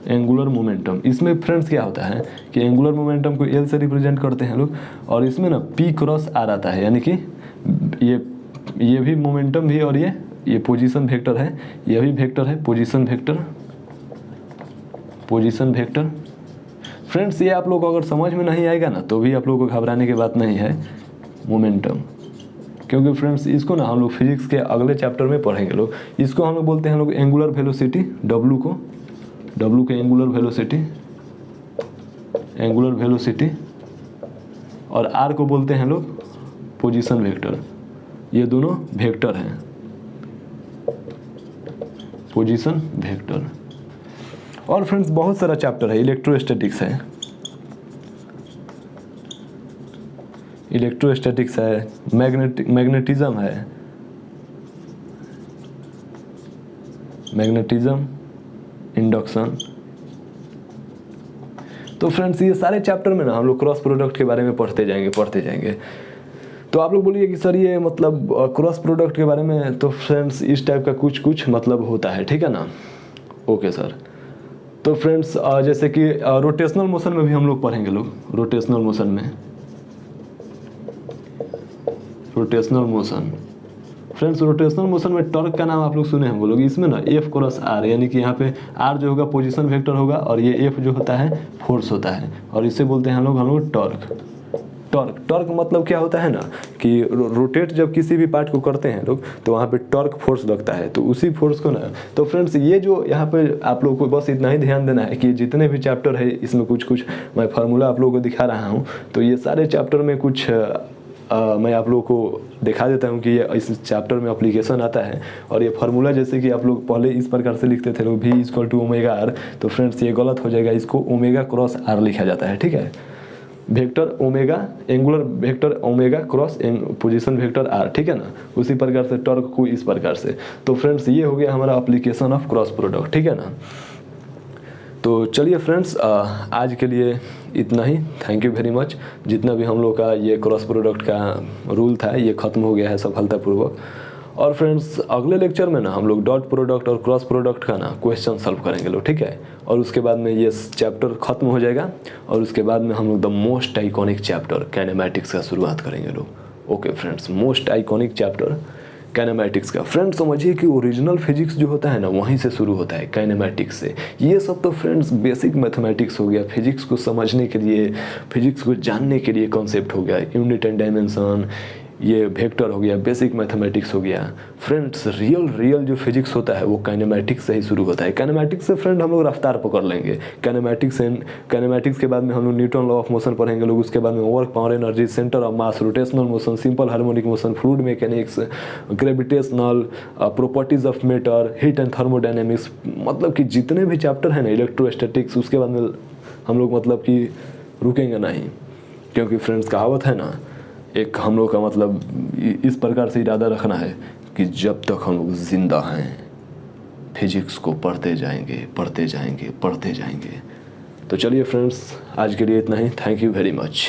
angular momentum. इसमें फ्रेंड्स क्या होता है कि एंगुलर मोमेंटम को एल से रिप्रेजेंट करते हैं लोग, और इसमें ना पी क्रॉस आर आता है, यानी कि ये भी मोमेंटम भी, और ये पोजीशन वेक्टर है, ये भी वेक्टर है position vector, position vector. Friends ये आप लोग को अगर समझ में नहीं आएगा ना तो भी आप लोगों को घबराने की बात नहीं है, मोमेंटम, क्योंकि फ्रेंड्स इसको ना हम लोग फिजिक्स के अगले चैप्टर में पढ़ेंगे लोग। इसको हम लोग बोलते हैं लोग एंगुलर वेलोसिटी, डब्लू को, डब्लू के एंगुलर वेलोसिटी, एंगुलर वेलोसिटी, और आर को बोलते हैं लोग पोजीशन वेक्टर। ये दोनों वेक्टर हैं, पोजीशन वेक्टर। और फ्रेंड्स बहुत सारा चैप्टर है, इलेक्ट्रोस्टैटिक्स है, इलेक्ट्रोस्टैटिक्स है, मैग्नेटिज्म है, मैग्नेटिज्म, इंडक्शन। तो फ्रेंड्स ये सारे चैप्टर में ना हम लोग क्रॉस प्रोडक्ट के बारे में पढ़ते जाएंगे। तो आप लोग बोलिए कि सर ये मतलब क्रॉस प्रोडक्ट के बारे में, तो फ्रेंड्स इस टाइप का कुछ मतलब होता है, ठीक है ना, ओके सर। तो फ्रेंड्स जैसे कि रोटेशनल मोशन में भी हम लोग पढ़ेंगे लोग, रोटेशनल मोशन में, rotational motion. Friends rotational motion में टॉर्क का नाम आप लोग सुने होंगे लोग। इसमें ना एफ क्रॉस आर, यानी कि यहाँ पे आर जो होगा पोजीशन वेक्टर होगा, और ये एफ जो होता है फोर्स होता है, और इसे बोलते हैं हम लोग टॉर्क। टॉर्क मतलब क्या होता है ना कि रोटेट जब किसी भी पार्ट को करते हैं लोग तो वहाँ पे टॉर्क फोर्स लगता है, तो उसी फोर्स को ना। तो फ्रेंड्स ये जो यहाँ पे आप लोग को बस इतना ही ध्यान देना है कि जितने भी चैप्टर है इसमें कुछ मैं फार्मूला आप लोगों को दिखा रहा हूँ। तो ये सारे चैप्टर में कुछ मैं आप लोगों को दिखा देता हूँ कि ये इस चैप्टर में एप्लीकेशन आता है। और ये फार्मूला जैसे कि आप लोग पहले इस प्रकार से लिखते थे लोग v = ओमेगा आर, तो फ्रेंड्स ये गलत हो जाएगा, इसको ओमेगा क्रॉस आर लिखा जाता है, ठीक है। Vector omega, angular vector omega cross position vector R, ठीक है ना। उसी प्रकार से टॉर्क को इस प्रकार से। तो फ्रेंड्स ये हो गया हमारा एप्लीकेशन ऑफ क्रॉस प्रोडक्ट, ठीक है ना। तो चलिए फ्रेंड्स आज के लिए इतना ही, थैंक यू वेरी मच। जितना भी हम लोग का ये क्रॉस प्रोडक्ट का रूल था ये ख़त्म हो गया है सफलतापूर्वक। और फ्रेंड्स अगले लेक्चर में ना हम लोग डॉट प्रोडक्ट और क्रॉस प्रोडक्ट का ना क्वेश्चन सॉल्व करेंगे लोग, ठीक है। और उसके बाद में ये चैप्टर ख़त्म हो जाएगा, और उसके बाद में हम लोग the most iconic chapter kinematics का शुरुआत करेंगे लोग। Okay friends, most iconic chapter kinematics का। फ्रेंड्स समझिए कि ओरिजिनल फिजिक्स जो होता है ना वहीं से शुरू होता है, काइनेमैटिक्स से। ये सब तो फ्रेंड्स बेसिक मैथमेटिक्स हो गया, फिजिक्स को समझने के लिए, फिजिक्स को जानने के लिए कॉन्सेप्ट हो गया। यूनिट एंड डायमेंशन, ये वेक्टर हो गया, बेसिक मैथमेटिक्स हो गया। फ्रेंड्स रियल जो फिजिक्स होता है वो काइनेमैटिक्स से ही शुरू होता है। काइनेमैटिक्स से फ्रेंड हम लोग रफ्तार पकड़ लेंगे। काइनेमैटिक्स के बाद में हम लोग न्यूटन लॉ ऑफ मोशन पढ़ेंगे लोग, उसके बाद में work, power, energy, centre of mass, rotational motion, simple harmonic motion, fluid mechanics, gravitational properties of matter, heat and thermodynamics, मतलब कि जितने भी चैप्टर हैं ना, इलेक्ट्रोस्टैटिक्स, उसके बाद में हम लोग मतलब कि रुकेंगे नहीं। क्योंकि फ्रेंड्स कहावत है ना, एक हम लोग का मतलब इस प्रकार से इरादा रखना है कि जब तक हम लोग जिंदा हैं फिजिक्स को पढ़ते जाएंगे, पढ़ते जाएंगे, पढ़ते जाएंगे। तो चलिए फ्रेंड्स, आज के लिए इतना ही। Thank you very much.